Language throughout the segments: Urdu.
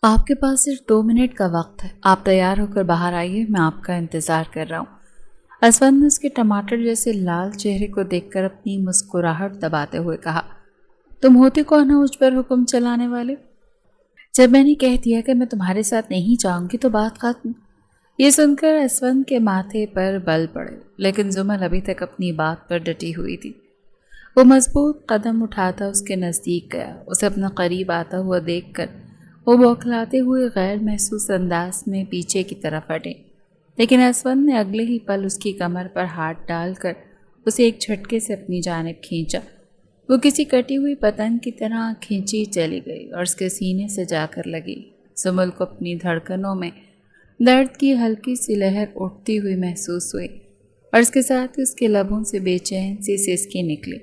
آپ کے پاس صرف 2 منٹ کا وقت ہے، آپ تیار ہو کر باہر آئیے، میں آپ کا انتظار کر رہا ہوں۔ اسفند نے اس کے ٹماٹر جیسے لال چہرے کو دیکھ کر اپنی مسکراہٹ دباتے ہوئے کہا، تم ہوتے کون ہو مجھ پر حکم چلانے والے؟ جب میں نے کہہ دیا کہ میں تمہارے ساتھ نہیں جاؤں گی تو بات ختم۔ یہ سن کر اسفند کے ماتھے پر بل پڑے، لیکن زمل ابھی تک اپنی بات پر ڈٹی ہوئی تھی۔ وہ مضبوط قدم اٹھاتا اس کے نزدیک گیا، اسے اپنا قریب آتا ہوا دیکھ کر وہ بوکھلاتے ہوئے غیر محسوس انداز میں پیچھے کی طرف ہٹے، لیکن اسفند نے اگلے ہی پل اس کی کمر پر ہاتھ ڈال کر اسے ایک جھٹکے سے اپنی جانب کھینچا۔ وہ کسی کٹی ہوئی پتنگ کی طرح کھینچی چلی گئی اور اس کے سینے سے جا کر لگی۔ زمل کو اپنی دھڑکنوں میں درد کی ہلکی سی لہر اٹھتی ہوئی محسوس ہوئی اور اس کے ساتھ اس کے لبوں سے بے چین سی سسکی نکلی۔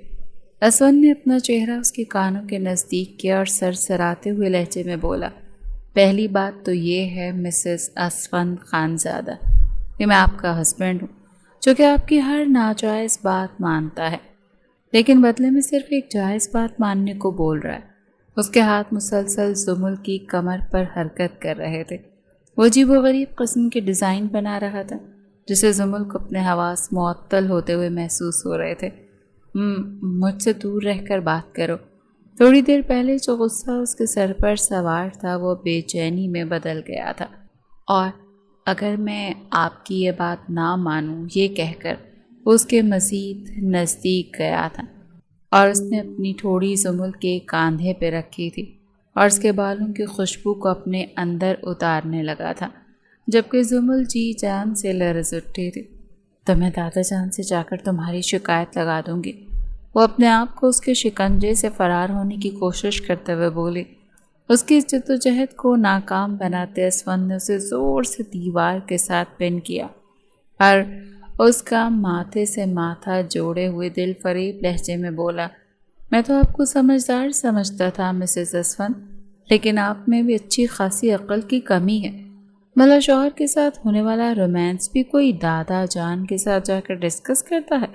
اسفند نے اپنا چہرہ اس کے کانوں کے نزدیک کیا اور سرسراتے ہوئے لہجے میں بولا، پہلی بات تو یہ ہے مسز اسفند خانزادہ کہ میں آپ کا ہسبینڈ ہوں، جو کہ آپ کی ہر ناجائز بات مانتا ہے، لیکن بدلے میں صرف ایک جائز بات ماننے کو بول رہا ہے۔ اس کے ہاتھ مسلسل زمل کی کمر پر حرکت کر رہے تھے۔ وہ عجیب و غریب قسم کے ڈیزائن بنا رہا تھا جسے زمل کو اپنے حواس معطل ہوتے ہوئے محسوس ہو رہے تھے۔ مجھ سے دور رہ کر بات کرو۔ تھوڑی دیر پہلے جو غصہ اس کے سر پر سوار تھا وہ بے چینی میں بدل گیا تھا، اور اگر میں آپ کی یہ بات نہ مانوں یہ کہہ کر وہ اس کے مزید نزدیک گیا تھا اور اس نے اپنی ٹھوڑی زمل کے کاندھے پہ رکھی تھی اور اس کے بالوں کی خوشبو کو اپنے اندر اتارنے لگا تھا، جبکہ زمل جی جان سے لرز اٹھی تھی۔ تو میں دادا جان سے جا کر تمہاری شکایت لگا دوں گی، وہ اپنے آپ کو اس کے شکنجے سے فرار ہونے کی کوشش کرتے ہوئے بولی۔ اس کی اس جدوجہد کو ناکام بناتے اسفند نے اسے زور سے دیوار کے ساتھ پن کیا اور اس کا ماتھے سے ماتھا جوڑے ہوئے دل فریب لہجے میں بولا، میں تو آپ کو سمجھدار سمجھتا تھا مسز اسفند، لیکن آپ میں بھی اچھی خاصی عقل کی کمی ہے۔ بھلا شوہر کے ساتھ ہونے والا رومانس بھی کوئی دادا جان کے ساتھ جا کر ڈسکس کرتا ہے؟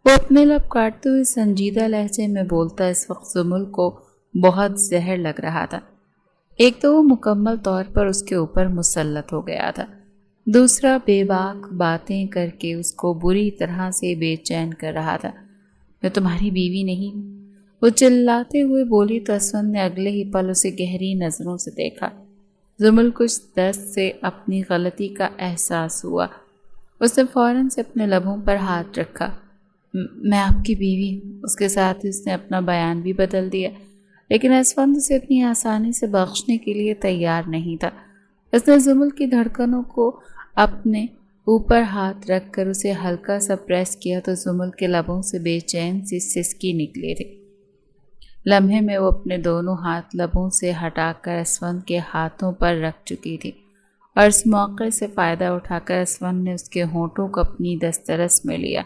وہ اپنے لب کاٹتے ہوئے سنجیدہ لہجے میں بولتا اس وقت زمل کو بہت زہر لگ رہا تھا۔ ایک تو وہ مکمل طور پر اس کے اوپر مسلط ہو گیا تھا، دوسرا بے باک باتیں کر کے اس کو بری طرح سے بے چین کر رہا تھا۔ میں تمہاری بیوی نہیں ہوں، وہ چلاتے ہوئے بولی تو اسفند نے اگلے ہی پل اسے گہری نظروں سے دیکھا۔ زمل کچھ دست سے اپنی غلطی کا احساس ہوا، اس نے فوراً سے اپنے لبوں پر ہاتھ رکھا۔ میں آپ کی بیوی ہوں۔ اس کے ساتھ اس نے اپنا بیان بھی بدل دیا، لیکن اسفند اسے اتنی آسانی سے بخشنے کے لیے تیار نہیں تھا۔ اس نے زمل کی دھڑکنوں کو اپنے اوپر ہاتھ رکھ کر اسے ہلکا سا پریس کیا تو زمل کے لبوں سے بے چین سی سسکی نکلی تھی۔ لمحے میں وہ اپنے دونوں ہاتھ لبوں سے ہٹا کر اسفند کے ہاتھوں پر رکھ چکی تھی، اور اس موقع سے فائدہ اٹھا کر اسفند نے اس کے ہونٹوں کو اپنی دسترس میں لیا۔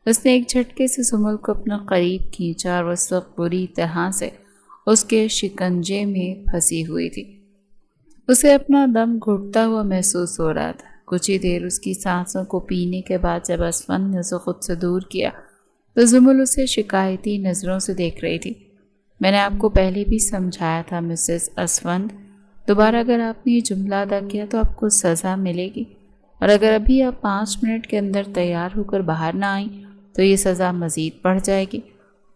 اس نے ایک جھٹکے سے زمل کو اپنا قریب کھینچا اور اس وقت بری طرح سے اس کے شکنجے میں پھنسی ہوئی تھی۔ اسے اپنا دم گھٹتا ہوا محسوس ہو رہا تھا۔ کچھ ہی دیر اس کی سانسوں کو پینے کے بعد جب اسفند نے اسے خود سے دور کیا تو زمل اسے شکایتی نظروں سے دیکھ رہی تھی۔ میں نے آپ کو پہلے بھی سمجھایا تھا مسز اسفند، دوبارہ اگر آپ نے یہ جملہ ادا کیا تو آپ کو سزا ملے گی، اور اگر ابھی آپ 5 منٹ کے اندر تیار ہو کر باہر نہ آئیں تو یہ سزا مزید بڑھ جائے گی۔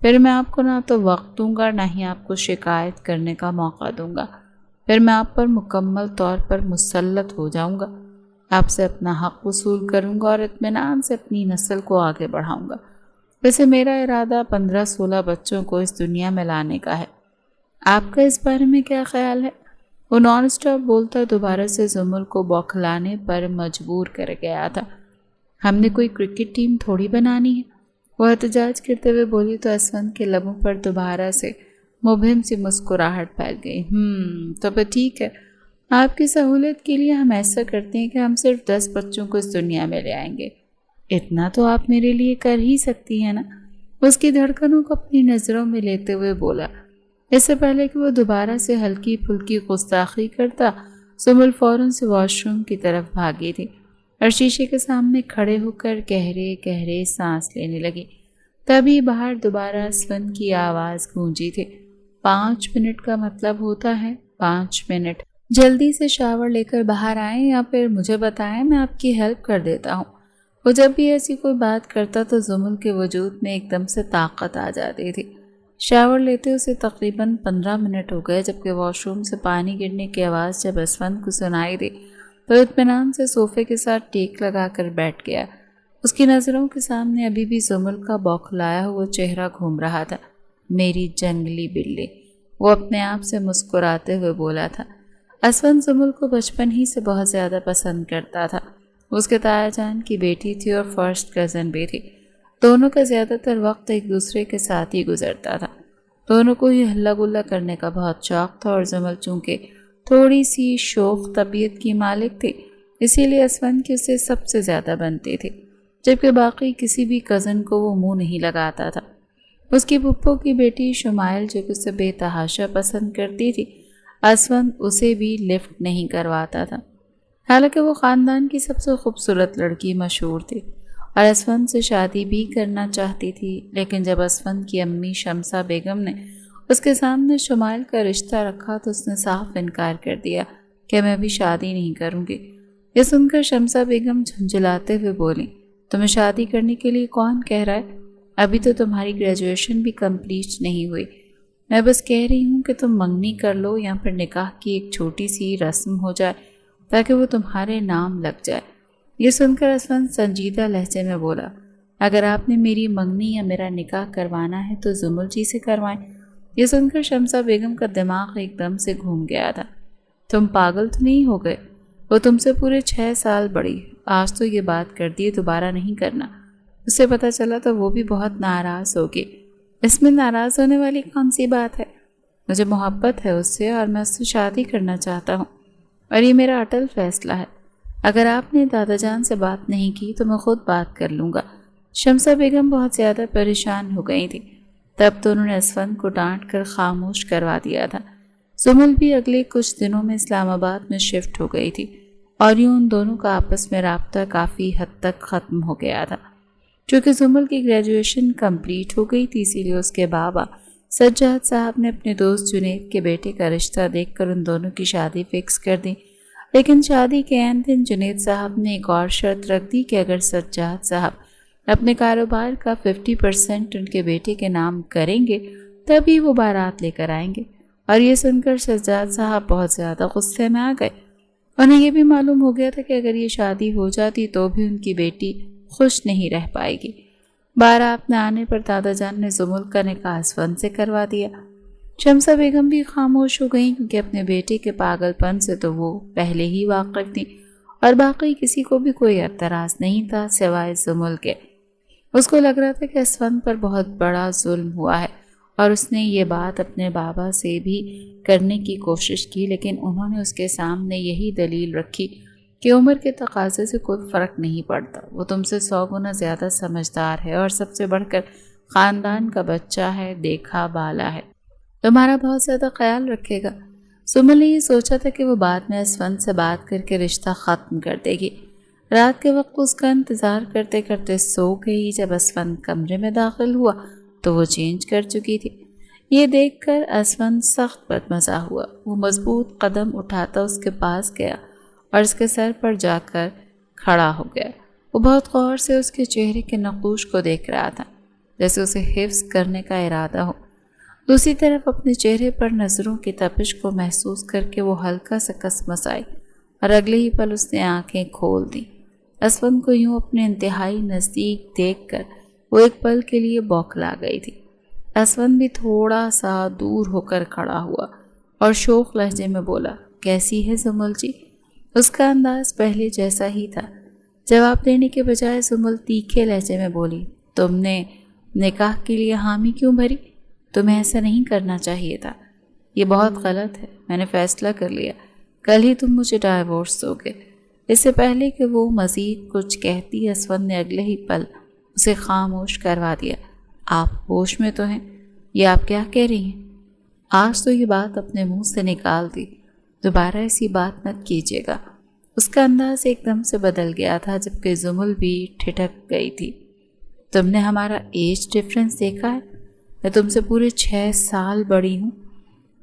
پھر میں آپ کو نہ تو وقت دوں گا نہ ہی آپ کو شکایت کرنے کا موقع دوں گا، پھر میں آپ پر مکمل طور پر مسلط ہو جاؤں گا، آپ سے اپنا حق وصول کروں گا اور اطمینان سے اپنی نسل کو آگے بڑھاؤں گا۔ ویسے میرا ارادہ 15-16 بچوں کو اس دنیا میں لانے کا ہے، آپ کا اس بارے میں کیا خیال ہے؟ وہ نان اسٹاپ بولتا دوبارہ سے زمل کو بوکھلانے پر مجبور کر گیا تھا۔ ہم نے کوئی کرکٹ ٹیم تھوڑی بنانی ہے، وہ احتجاج کرتے ہوئے بولی تو اسفند کے لبوں پر دوبارہ سے مبہم سی مسکراہٹ پھیل گئی۔ تو پھر ٹھیک ہے، آپ کی سہولت کے لیے ہم ایسا کرتے ہیں کہ ہم صرف 10 بچوں کو اس دنیا میں لے آئیں گے۔ اتنا تو آپ میرے لیے کر ہی سکتی ہیں نا؟ اس کی دھڑکنوں کو اپنی نظروں میں لیتے ہوئے بولا۔ اس سے پہلے کہ وہ دوبارہ سے ہلکی پھلکی گستاخی کرتا، زمل فوراً سے واش روم کی طرف بھاگی تھی اور شیشے کے سامنے کھڑے ہو کر گہرے گہرے سانس لینے لگی۔ تبھی باہر دوبارہ اسفند کی آواز گونجی تھی، 5 منٹ کا مطلب ہوتا ہے 5 منٹ۔ جلدی سے شاور لے کر باہر آئیں یا پھر مجھے بتائیں، میں آپ کی ہیلپ کر دیتا ہوں۔ وہ جب بھی ایسی کوئی بات کرتا تو زمل کے وجود میں ایک دم سے طاقت آ جاتی تھی۔ شاور لیتے اسے تقریباً 15 منٹ ہو گئے، جبکہ واش روم سے پانی گرنے کی آواز جب اسفند کو سنائی دی تو اطمینان سے صوفے کے ساتھ ٹیک لگا کر بیٹھ گیا۔ اس کی نظروں کے سامنے ابھی بھی زمل کا بوکھلایا ہوا چہرہ گھوم رہا تھا۔ میری جنگلی بلی، وہ اپنے آپ سے مسکراتے ہوئے بولا تھا۔ اسفند زمل کو بچپن ہی سے بہت زیادہ پسند کرتا تھا۔ اس کے تایا جان کی بیٹی تھی اور فرسٹ کزن بھی تھی۔ دونوں کا زیادہ تر وقت ایک دوسرے کے ساتھ ہی گزرتا تھا۔ دونوں کو ہی ہلا گلا کرنے کا بہت شوق تھا، اور زمل چونکہ تھوڑی سی شوخ طبیعت کی مالک تھی، اسی لیے اسفند کی اسے سب سے زیادہ بنتی تھی، جبکہ باقی کسی بھی کزن کو وہ منہ نہیں لگاتا تھا۔ اس کی پھپھو کی بیٹی شمائل جو کہ اسے بے تحاشا پسند کرتی تھی، اسفند اسے بھی لفٹ نہیں کرواتا تھا۔ حالانکہ وہ خاندان کی سب سے خوبصورت لڑکی مشہور تھی اور اسفند سے شادی بھی کرنا چاہتی تھی، لیکن جب اسفند کی امی شمسہ بیگم نے اس کے سامنے شمائل کا رشتہ رکھا تو اس نے صاف انکار کر دیا کہ میں بھی شادی نہیں کروں گی۔ یہ سن کر شمسہ بیگم جھنجھلاتے ہوئے بولی، تمہیں شادی کرنے کے لیے کون کہہ رہا ہے؟ ابھی تو تمہاری گریجویشن بھی کمپلیٹ نہیں ہوئی۔ میں بس کہہ رہی ہوں کہ تم منگنی کر لو یا پھر نکاح کی ایک چھوٹی سی رسم ہو جائے تاکہ وہ تمہارے نام لگ جائے۔ یہ سن کر اسفند سنجیدہ لہجے میں بولا، اگر آپ نے میری منگنی یا میرا نکاح کروانا ہے تو زمل جی سے کروائیں۔ یہ سن کر شمسہ بیگم کا دماغ ایک دم سے گھوم گیا تھا۔ تم پاگل تو نہیں ہو گئے؟ وہ تم سے پورے 6 سال بڑی ہے، آج تو یہ بات کر دی، دوبارہ نہیں کرنا۔ اسے پتہ چلا تو وہ بھی بہت ناراض ہوگی۔ اس میں ناراض ہونے والی کون سی بات ہے؟ مجھے محبت ہے اس سے اور میں اس سے شادی کرنا چاہتا ہوں، اور یہ میرا اٹل فیصلہ ہے۔ اگر آپ نے دادا جان سے بات نہیں کی تو میں خود بات کر لوں گا۔ شمسہ بیگم بہت زیادہ پریشان ہو گئی تھی۔ تب تو انہوں نے اسفند کو ڈانٹ کر خاموش کروا دیا تھا۔ زمل بھی اگلے کچھ دنوں میں اسلام آباد میں شفٹ ہو گئی تھی، اور یوں ان دونوں کا آپس میں رابطہ کافی حد تک ختم ہو گیا تھا۔ چونکہ زمل کی گریجویشن کمپلیٹ ہو گئی تھی، اسی لیے اس کے بابا سجاد صاحب نے اپنے دوست جنید کے بیٹے کا رشتہ دیکھ کر ان دونوں کی شادی فکس کر دی۔ لیکن شادی کے عین دن جنید صاحب نے ایک اور شرط رکھ دی کہ اگر سجاد صاحب اپنے کاروبار کا 50% ان کے بیٹے کے نام کریں گے تبھی وہ بارات لے کر آئیں گے۔ اور یہ سن کر سجاد صاحب بہت زیادہ غصے میں آ گئے۔ انہیں یہ بھی معلوم ہو گیا تھا کہ اگر یہ شادی ہو جاتی تو بھی ان کی بیٹی خوش نہیں رہ پائے گی۔ بارات میں آنے پر دادا جان نے زمل کا نکاح اسفند سے کروا دیا۔ شمسہ بیگم بھی خاموش ہو گئیں، کیونکہ اپنے بیٹے کے پاگل پن سے تو وہ پہلے ہی واقف تھیں، اور باقی کسی کو بھی کوئی اعتراض نہیں تھا سوائے زمل کے۔ اس کو لگ رہا تھا کہ اسفند پر بہت بڑا ظلم ہوا ہے، اور اس نے یہ بات اپنے بابا سے بھی کرنے کی کوشش کی، لیکن انہوں نے اس کے سامنے یہی دلیل رکھی کہ عمر کے تقاضے سے کوئی فرق نہیں پڑتا، وہ تم سے 100 گنا زیادہ سمجھدار ہے، اور سب سے بڑھ کر خاندان کا بچہ ہے، دیکھا بالا ہے، تمہارا بہت زیادہ خیال رکھے گا۔ زمل نے یہ سوچا تھا کہ وہ بعد میں اسفند سے بات کر کے رشتہ ختم کر دے گی۔ رات کے وقت اس کا انتظار کرتے کرتے سو گئی۔ جب اسفند کمرے میں داخل ہوا تو وہ چینج کر چکی تھی۔ یہ دیکھ کر اسفند سخت بدمزہ ہوا۔ وہ مضبوط قدم اٹھاتا اس کے پاس گیا اور اس کے سر پر جا کر کھڑا ہو گیا۔ وہ بہت غور سے اس کے چہرے کے نقوش کو دیکھ رہا تھا، جیسے اسے حفظ کرنے کا ارادہ ہو۔ دوسری طرف اپنے چہرے پر نظروں کی تپش کو محسوس کر کے وہ ہلکا سا کسمسائی، اور اگلے ہی پل اس نے آنکھیں کھول دیں۔ اسفند کو یوں اپنے انتہائی نزدیک دیکھ کر وہ ایک پل کے لیے بوکھلا گئی تھی۔ اسفند بھی تھوڑا سا دور ہو کر کھڑا ہوا اور شوخ لہجے میں بولا، کیسی ہے زمل جی؟ اس کا انداز پہلے جیسا ہی تھا۔ جواب دینے کے بجائے زمل تیکھے لہجے میں بولی، تم نے نکاح کے لیے حامی کیوں بھری؟ تمہیں ایسا نہیں کرنا چاہیے تھا، یہ بہت غلط ہے۔ میں نے فیصلہ کر لیا، کل ہی تم مجھے ڈائیورس دو گے۔ اس سے پہلے کہ وہ مزید کچھ کہتی، اسفند نے اگلے ہی پل اسے خاموش کروا دیا۔ آپ ہوش میں تو ہیں؟ یہ آپ کیا کہہ رہی ہیں؟ آج تو یہ بات اپنے منہ سے نکال دی، دوبارہ ایسی بات مت کیجیے گا۔ اس کا انداز ایک دم سے بدل گیا تھا، جبکہ زمل بھی ٹھٹک گئی تھی۔ تم نے ہمارا ایج ڈفرنس دیکھا ہے؟ میں تم سے پورے 6 سال بڑی ہوں۔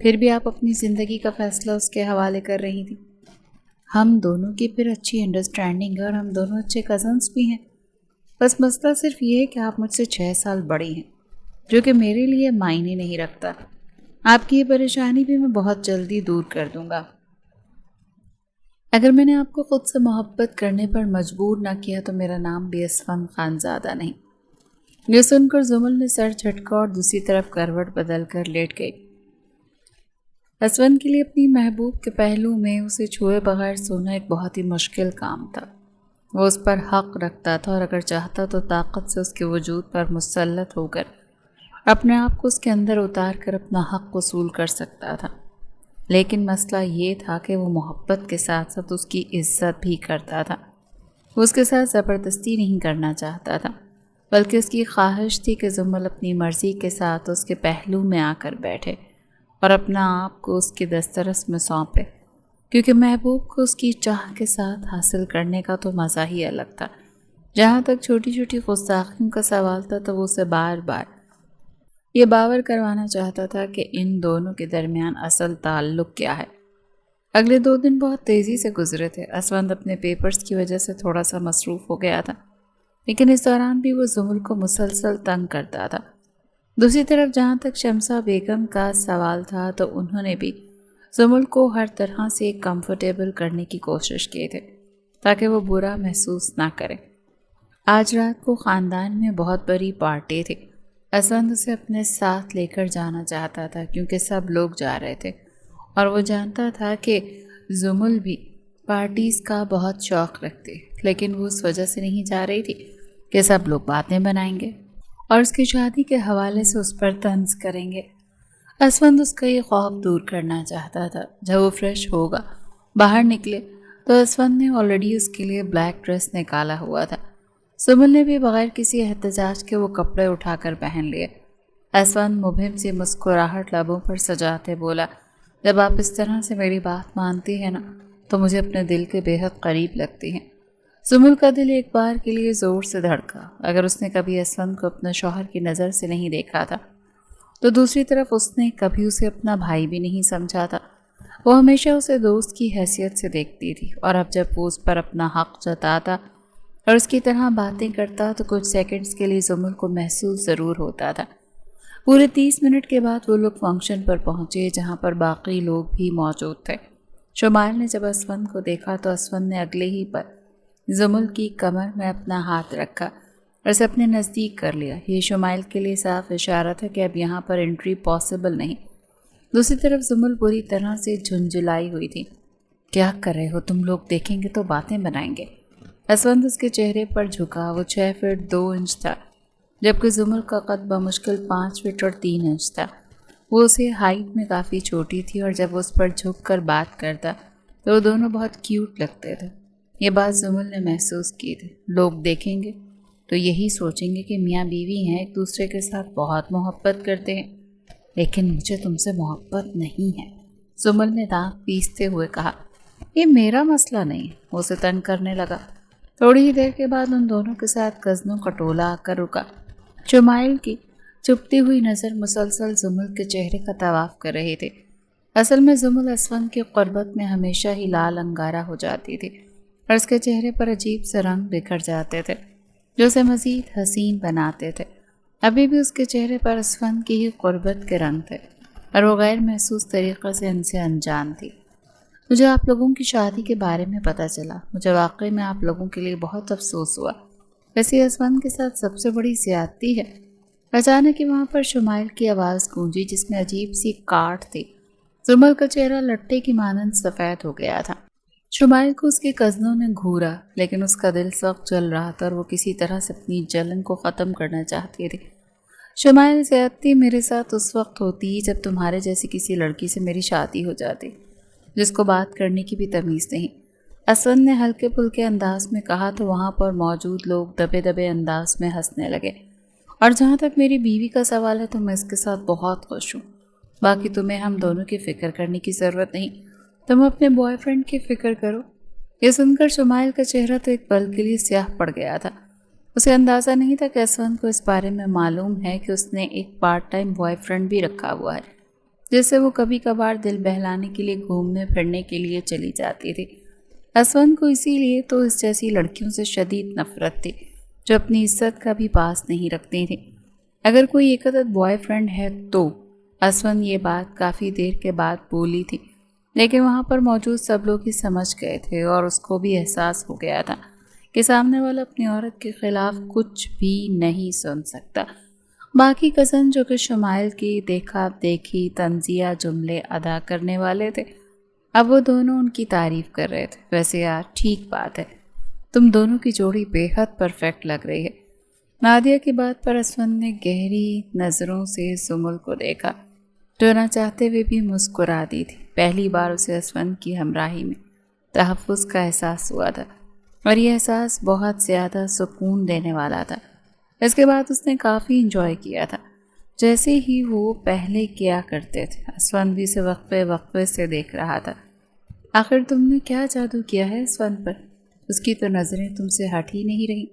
پھر بھی آپ اپنی زندگی کا فیصلہ اس کے حوالے کر رہی تھی۔ ہم دونوں کی پھر اچھی انڈرسٹینڈنگ ہے اور ہم دونوں اچھے کزنس بھی ہیں۔ بس مسئلہ صرف یہ ہے کہ آپ مجھ سے 6 سال بڑی ہیں، جو کہ میرے لیے معنی نہیں رکھتا۔ آپ کی یہ پریشانی بھی میں بہت جلدی دور کر دوں گا۔ اگر میں نے آپ کو خود سے محبت کرنے پر مجبور نہ کیا تو میرا نام بھی اسفند خانزادہ نہیں۔ یہ سن کر زمل نے سر جھٹکا اور دوسری طرف کروٹ بدل کر لیٹ گئی۔ اسفند کے لیے اپنی محبوب کے پہلو میں اسے چھوئے بغیر سونا ایک بہت ہی مشکل کام تھا۔ وہ اس پر حق رکھتا تھا اور اگر چاہتا تو طاقت سے اس کے وجود پر مسلط ہو کر اپنے آپ کو اس کے اندر اتار کر اپنا حق وصول کر سکتا تھا۔ لیکن مسئلہ یہ تھا کہ وہ محبت کے ساتھ ساتھ اس کی عزت بھی کرتا تھا۔ وہ اس کے ساتھ زبردستی نہیں کرنا چاہتا تھا، بلکہ اس کی خواہش تھی کہ زمل اپنی مرضی کے ساتھ اس کے پہلو میں آ کر بیٹھے اور اپنا آپ کو اس کے دسترس میں سونپے، کیونکہ محبوب کو اس کی چاہ کے ساتھ حاصل کرنے کا تو مزہ ہی الگ تھا۔ جہاں تک چھوٹی چھوٹی گستاخیوں کا سوال تھا تو وہ اسے بار بار یہ باور کروانا چاہتا تھا کہ ان دونوں کے درمیان اصل تعلق کیا ہے۔ اگلے 2 دن بہت تیزی سے گزرے تھے۔ اسفند اپنے پیپرز کی وجہ سے تھوڑا سا مصروف ہو گیا تھا، لیکن اس دوران بھی وہ زمل کو مسلسل تنگ کرتا تھا۔ دوسری طرف جہاں تک شمسہ بیگم کا سوال تھا تو انہوں نے بھی زمل کو ہر طرح سے کمفرٹیبل کرنے کی کوشش کی تھی تاکہ وہ برا محسوس نہ کرے۔ آج رات کو خاندان میں بہت بڑی پارٹی تھی۔ اسفند اسے اپنے ساتھ لے کر جانا چاہتا تھا کیونکہ سب لوگ جا رہے تھے اور وہ جانتا تھا کہ زمل بھی پارٹیز کا بہت شوق رکھتے، لیکن وہ اس وجہ سے نہیں جا رہی تھی کہ سب لوگ باتیں بنائیں گے اور اس کی شادی کے حوالے سے اس پر طنز کریں گے۔ اسفند اس کا یہ خوف دور کرنا چاہتا تھا۔ جب وہ فریش ہوگا باہر نکلے تو اسفند نے آلریڈی اس کے لیے بلیک ڈریس نکالا ہوا تھا۔ زمل نے بھی بغیر کسی احتجاج کے وہ کپڑے اٹھا کر پہن لیے۔ اسفند مبہم سی مسکراہٹ لبوں پر سجاتے بولا، جب آپ اس طرح سے میری بات مانتی ہیں نا تو مجھے اپنے دل کے بے حد قریب لگتی ہیں۔ زمل کا دل ایک بار کے لیے زور سے دھڑکا۔ اگر اس نے کبھی اسفند کو اپنے شوہر کی نظر سے نہیں دیکھا تھا تو دوسری طرف اس نے کبھی اسے اپنا بھائی بھی نہیں سمجھا تھا۔ وہ ہمیشہ اسے دوست کی حیثیت سے دیکھتی تھی، اور اب جب وہ اس پر اپنا حق جتاتا اور اس کی طرح باتیں کرتا تو کچھ سیکنڈز کے لیے زمل کو محسوس ضرور ہوتا تھا۔ پورے 30 منٹ کے بعد وہ لوگ فنکشن پر پہنچے جہاں پر باقی لوگ بھی موجود تھے۔ شمائل نے جب اسفند کو دیکھا تو اسفند نے اگلے ہی پر زمل کی کمر میں اپنا ہاتھ رکھا اور اسے اپنے نزدیک کر لیا۔ یہ شمائل کے لیے صاف اشارہ تھا کہ اب یہاں پر انٹری پاسبل نہیں۔ دوسری طرف زمل پوری طرح سے جھنجھلائی ہوئی تھی۔ کیا کر رہے ہو تم لوگ؟ دیکھیں گے تو باتیں بنائیں گے۔ اسفند اس کے چہرے پر جھکا۔ وہ 6 فٹ 2 انچ تھا، جبکہ زمل کا قد بمشکل 5 فٹ اور 3 انچ تھا۔ وہ اسے ہائٹ میں کافی چھوٹی تھی اور جب اس پر جھک کر بات کرتا تو وہ دونوں بہت کیوٹ لگتے تھے۔ یہ بات زمل نے محسوس کی تھی۔ لوگ دیکھیں گے تو یہی سوچیں گے کہ میاں بیوی ہیں، ایک دوسرے کے ساتھ بہت محبت کرتے ہیں، لیکن مجھے تم سے محبت نہیں ہے، زمل نے دانت پیستے ہوئے کہا۔ یہ میرا مسئلہ نہیں ہے۔ وہ اسے تنگ کرنے لگا۔ تھوڑی ہی دیر کے بعد ان دونوں کے ساتھ کزنوں کا ٹولہ آ کر رکا۔ شمائل کی چپتی ہوئی نظر مسلسل زمل کے چہرے کا طواف کر رہی تھی۔ اصل میں زمل اسفند کی قربت میں ہمیشہ ہی لال انگارہ ہو جاتی تھی اور اس کے چہرے پر عجیب سے رنگ بکھر جاتے تھے جو اسے مزید حسین بناتے تھے۔ ابھی بھی اس کے چہرے پر اسفند کی ہی قربت کے رنگ تھے اور وہ غیر محسوس طریقے سے ان سے انجان تھی۔ مجھے آپ لوگوں کی شادی کے بارے میں پتہ چلا۔ مجھے واقعی میں آپ لوگوں کے لیے بہت افسوس ہوا۔ ویسے اسفند کے ساتھ سب سے بڑی زیادتی ہے۔ اچانک ہی وہاں پر شمائل کی آواز گونجی جس میں عجیب سی کاٹ تھی۔ زمل کا چہرہ لٹے کی مانند سفید ہو گیا تھا۔ شمائل کو اس کے کزنوں نے گھورا، لیکن اس کا دل سخت جل رہا تھا اور وہ کسی طرح سے اپنی جلن کو ختم کرنا چاہتی تھی۔ شمائل، زیادتی میرے ساتھ اس وقت ہوتی جب تمہارے جیسی کسی لڑکی سے میری شادی ہو جاتی جس کو بات کرنے کی بھی تمیز نہیں، اسفند نے ہلکے پھلکے انداز میں کہا تو وہاں پر موجود لوگ دبے دبے انداز میں ہنسنے لگے۔ اور جہاں تک میری بیوی کا سوال ہے تو میں اس کے ساتھ بہت خوش ہوں۔ باقی تمہیں ہم دونوں کی فکر کرنے کی ضرورت نہیں، تم اپنے بوائے فرینڈ کی فکر کرو۔ یہ سن کر شمائل کا چہرہ تو ایک پل کے لیے سیاہ پڑ گیا تھا۔ اسے اندازہ نہیں تھا کہ اسفند کو اس بارے میں معلوم ہے کہ اس نے ایک پارٹ ٹائم بوائے فرینڈ بھی رکھا ہوا ہے۔ جیسے وہ کبھی کبھار دل بہلانے کے لیے گھومنے پھرنے کے لیے چلی جاتی تھی۔ اسوند کو اسی لیے تو اس جیسی لڑکیوں سے شدید نفرت تھی جو اپنی عزت کا بھی پاس نہیں رکھتی تھی۔ اگر کوئی ایک عدد بوائے فرینڈ ہے تو اسوند یہ بات کافی دیر کے بعد بولی تھی، لیکن وہاں پر موجود سب لوگ ہی سمجھ گئے تھے اور اس کو بھی احساس ہو گیا تھا کہ سامنے والا اپنی عورت کے خلاف کچھ بھی نہیں سن سکتا۔ باقی کزن جو کہ شمائل کی دیکھا دیکھی طنزیہ جملے ادا کرنے والے تھے، اب وہ دونوں ان کی تعریف کر رہے تھے۔ ویسے یار ٹھیک بات ہے، تم دونوں کی جوڑی بے حد پرفیکٹ لگ رہی ہے۔ نادیہ کی بات پر اسوند نے گہری نظروں سے سمل کو دیکھا جو نہ چاہتے ہوئے بھی مسکرا دی تھی۔ پہلی بار اسے اسوند کی ہمراہی میں تحفظ کا احساس ہوا تھا اور یہ احساس بہت زیادہ سکون دینے والا تھا۔ اس کے بعد اس نے کافی انجوائے کیا تھا جیسے ہی وہ پہلے کیا کرتے تھے۔ اسوند بھی اسے وقفے وقفے سے دیکھ رہا تھا۔ آخر تم نے کیا جادو کیا ہے اسوند پر؟ اس کی تو نظریں تم سے ہٹ ہی نہیں رہی۔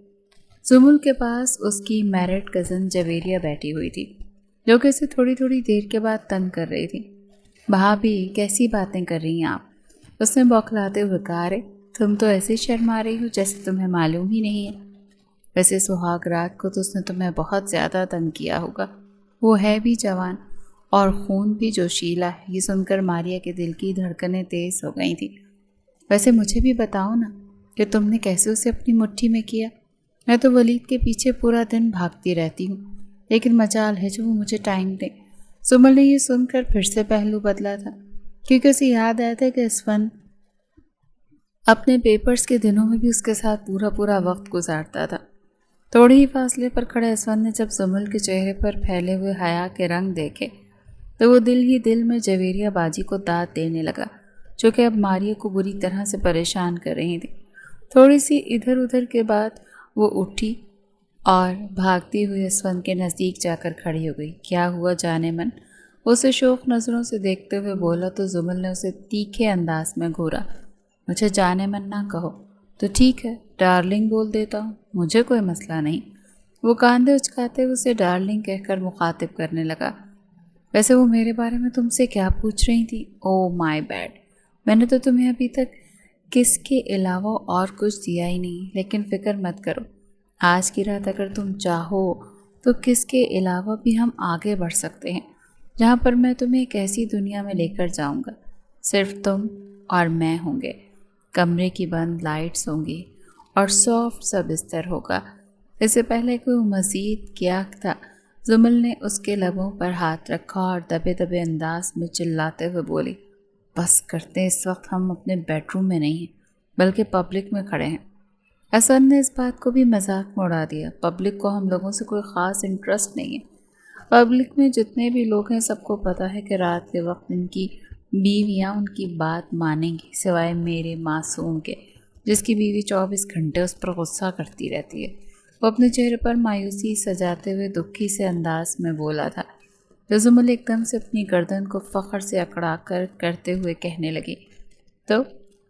سمل کے پاس اس کی میرڈ کزن جویریہ بیٹھی ہوئی تھی جو کہ اسے تھوڑی تھوڑی دیر کے بعد تنگ کر رہی تھی۔ بھابھی کیسی باتیں کر رہی ہیں آپ؟ اس نے بوکھلاتے ہوئے کہا، رے تم تو ایسے شرما رہی ہو جیسے تمہیں معلوم ہی نہیں ہے۔ ویسے سہاگ رات کو تو اس نے تمہیں بہت زیادہ تنگ کیا ہوگا، وہ ہے بھی جوان اور خون بھی جوشیلا ہے۔ یہ سن کر ماریا کے دل کی دھڑکنیں تیز ہو گئی تھیں۔ ویسے مجھے بھی بتاؤ نا کہ تم نے کیسے اسے اپنی مٹھی میں کیا؟ میں تو ولید کے پیچھے پورا دن بھاگتی رہتی ہوں، لیکن مجال ہے جو وہ مجھے ٹائم دے۔ سمل نے یہ سن کر پھر سے پہلو بدلا تھا کیونکہ اسے یاد آیا تھا کہ اسوند اپنے پیپرز کے دنوں میں بھی اس کے ساتھ پورا وقت گزارتا تھا۔ تھوڑے ہی فاصلے پر کھڑے اسوند نے جب سمل کے چہرے پر پھیلے ہوئے حیا کے رنگ دیکھے تو وہ دل ہی دل میں جویریہ باجی کو داد دینے لگا جو کہ اب ماریا کو بری طرح سے پریشان کر رہی تھی۔ تھوڑی سی ادھر ادھر کے بعد وہ اٹھی اور بھاگتی ہوئی اسوند کے نزدیک جا کر کھڑی ہو گئی۔ کیا ہوا جانے من؟ اسے شوق نظروں سے دیکھتے ہوئے بولا تو زمل نے اسے تیکھے انداز میں گھورا۔ مجھے جانے من نہ کہو تو ٹھیک ہے، ڈارلنگ بول دیتا ہوں، مجھے کوئی مسئلہ نہیں۔ وہ کاندھے اچکاتے ہوئے اسے ڈارلنگ کہہ کر مخاطب کرنے لگا۔ ویسے وہ میرے بارے میں تم سے کیا پوچھ رہی تھی؟ او مائی بیڈ، میں نے تو تمہیں ابھی تک کس کے علاوہ اور کچھ دیا ہی نہیں، لیکن فکر مت کرو، آج کی رات اگر تم چاہو تو کس کے علاوہ بھی ہم آگے بڑھ سکتے ہیں، جہاں پر میں تمہیں ایک ایسی دنیا میں لے کر جاؤں گا، صرف تم اور میں ہوں گے، کمرے کی بند لائٹس ہوں گی اور سافٹ سا بستر ہوگا۔ اس سے پہلے کہ وہ مزید کیا تھا، زمل نے اس کے لبوں پر ہاتھ رکھا اور دبے دبے انداز میں چلاتے ہوئے بولی، بس کرتے ہیں، اس وقت ہم اپنے بیڈ روم میں نہیں ہیں بلکہ پبلک میں کھڑے ہیں۔ اسد نے اس بات کو بھی مذاق میں اڑا دیا۔ پبلک کو ہم لوگوں سے کوئی خاص انٹرسٹ نہیں ہے۔ پبلک میں جتنے بھی لوگ ہیں سب کو پتہ ہے کہ رات کے وقت ان کی بیویاں ان کی بات مانیں گی، سوائے میرے معصوم کے جس کی بیوی 24 گھنٹے اس پر غصہ کرتی رہتی ہے۔ وہ اپنے چہرے پر مایوسی سجاتے ہوئے دکھی سے انداز میں بولا تھا۔ زمل ایک دم سے اپنی گردن کو فخر سے اکڑا کر کرتے ہوئے کہنے لگی، تو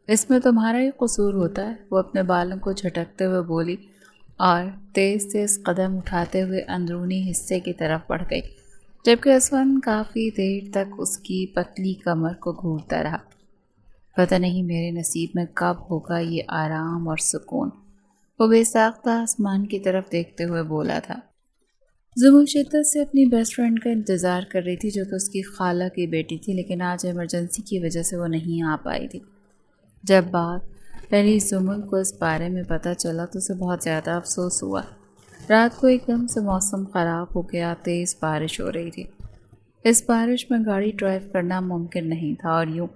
اس میں تمہارا ہی قصور ہوتا ہے۔ وہ اپنے بالوں کو جھٹکتے ہوئے بولی اور تیز تیز قدم اٹھاتے ہوئے اندرونی حصے کی طرف بڑھ گئی، جبکہ اسوند کافی دیر تک اس کی پتلی کمر کو گھورتا رہا۔ پتہ نہیں میرے نصیب میں کب ہوگا یہ آرام اور سکون، وہ بے ساختہ آسمان کی طرف دیکھتے ہوئے بولا تھا۔ زمل شدت سے اپنی بیسٹ فرینڈ کا انتظار کر رہی تھی جو کہ اس کی خالہ کی بیٹی تھی، لیکن آج ایمرجنسی کی وجہ سے وہ نہیں آ پائی تھی۔ جب بات پہلی زمل کو اس بارے میں پتہ چلا تو اسے بہت زیادہ افسوس ہوا۔ رات کو ایک دم سے موسم خراب ہو گیا، تیز بارش ہو رہی تھی۔ اس بارش میں گاڑی ڈرائیو کرنا ممکن نہیں تھا اور یوں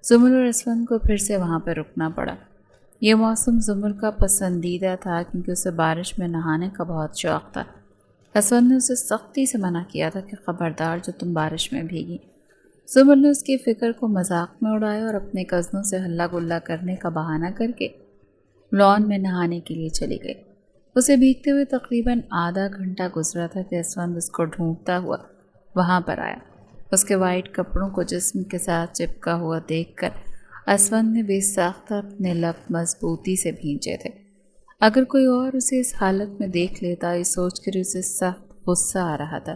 زمل اور اسوند کو پھر سے وہاں پہ رکنا پڑا۔ یہ موسم زمل کا پسندیدہ تھا کیونکہ اسے بارش میں نہانے کا بہت شوق تھا۔ اسوند نے اسے سختی سے منع کیا تھا کہ خبردار جو تم بارش میں بھیگی۔ زمل نے اس کی فکر کو مذاق میں اڑایا اور اپنے کزنوں سے ہلا گلا کرنے کا بہانہ کر کے لان میں نہانے کے لیے چلی گئی۔ اسے بھیگتے ہوئے تقریباً آدھا گھنٹہ گزرا تھا کہ اسوند اس کو ڈھونڈتا ہوا وہاں پر آیا۔ اس کے وائٹ کپڑوں کو جسم کے ساتھ چپکا ہوا دیکھ کر اسوند نے بے ساختہ اپنے لب مضبوطی سے بھینچے تھے۔ اگر کوئی اور اسے اس حالت میں دیکھ لیتا، یہ سوچ کر اسے سخت غصہ آ رہا تھا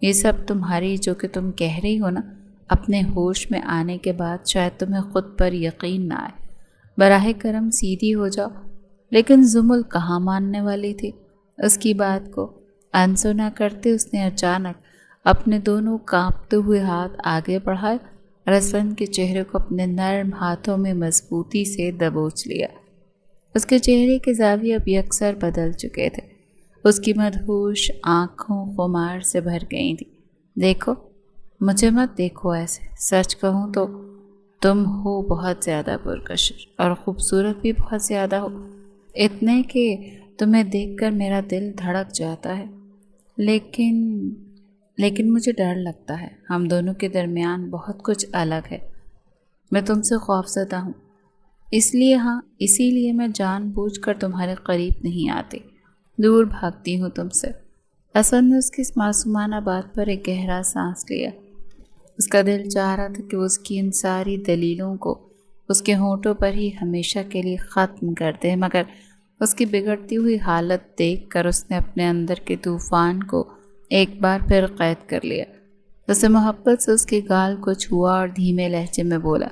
یہ سب تمہاری جو کہ تم کہہ رہی ہو نا، اپنے ہوش میں آنے کے بعد شاید تمہیں خود پر یقین نہ آئے۔ براہ کرم سیدھی ہو جاؤ۔ لیکن زمل کہاں ماننے والی تھی۔ اس کی بات کو انسنا کرتے اس نے اچانک اپنے دونوں کانپتے ہوئے ہاتھ آگے بڑھائے اور اسفند کے چہرے کو اپنے نرم ہاتھوں میں مضبوطی سے دبوچ لیا۔ اس کے چہرے کے زاویے اب یکسر بدل چکے تھے۔ اس کی مدہوش آنکھوں خمار سے بھر گئی تھی۔ دیکھو، مجھے مت دیکھو ایسے، سچ کہوں تو تم ہو بہت زیادہ پرکشش اور خوبصورت بھی بہت زیادہ ہو، اتنے کہ تمہیں دیکھ کر میرا دل دھڑک جاتا ہے۔ لیکن مجھے ڈر لگتا ہے، ہم دونوں کے درمیان بہت کچھ الگ ہے۔ میں تم سے خوفزدہ ہوں، اسی لیے میں جان بوجھ کر تمہارے قریب نہیں آتی، دور بھاگتی ہوں تم سے۔ اسفند نے اس کی اس معصومانہ بات پر ایک گہرا سانس لیا۔ اس کا دل چاہ رہا تھا کہ اس کی ان ساری دلیلوں کو اس کے ہونٹوں پر ہی ہمیشہ کے لیے ختم کر دے، مگر اس کی بگڑتی ہوئی حالت دیکھ کر اس نے اپنے اندر کے طوفان کو ایک بار پھر قید کر لیا۔ اسے محبت سے اس کے گال کو چھوا اور دھیمے لہجے میں بولا،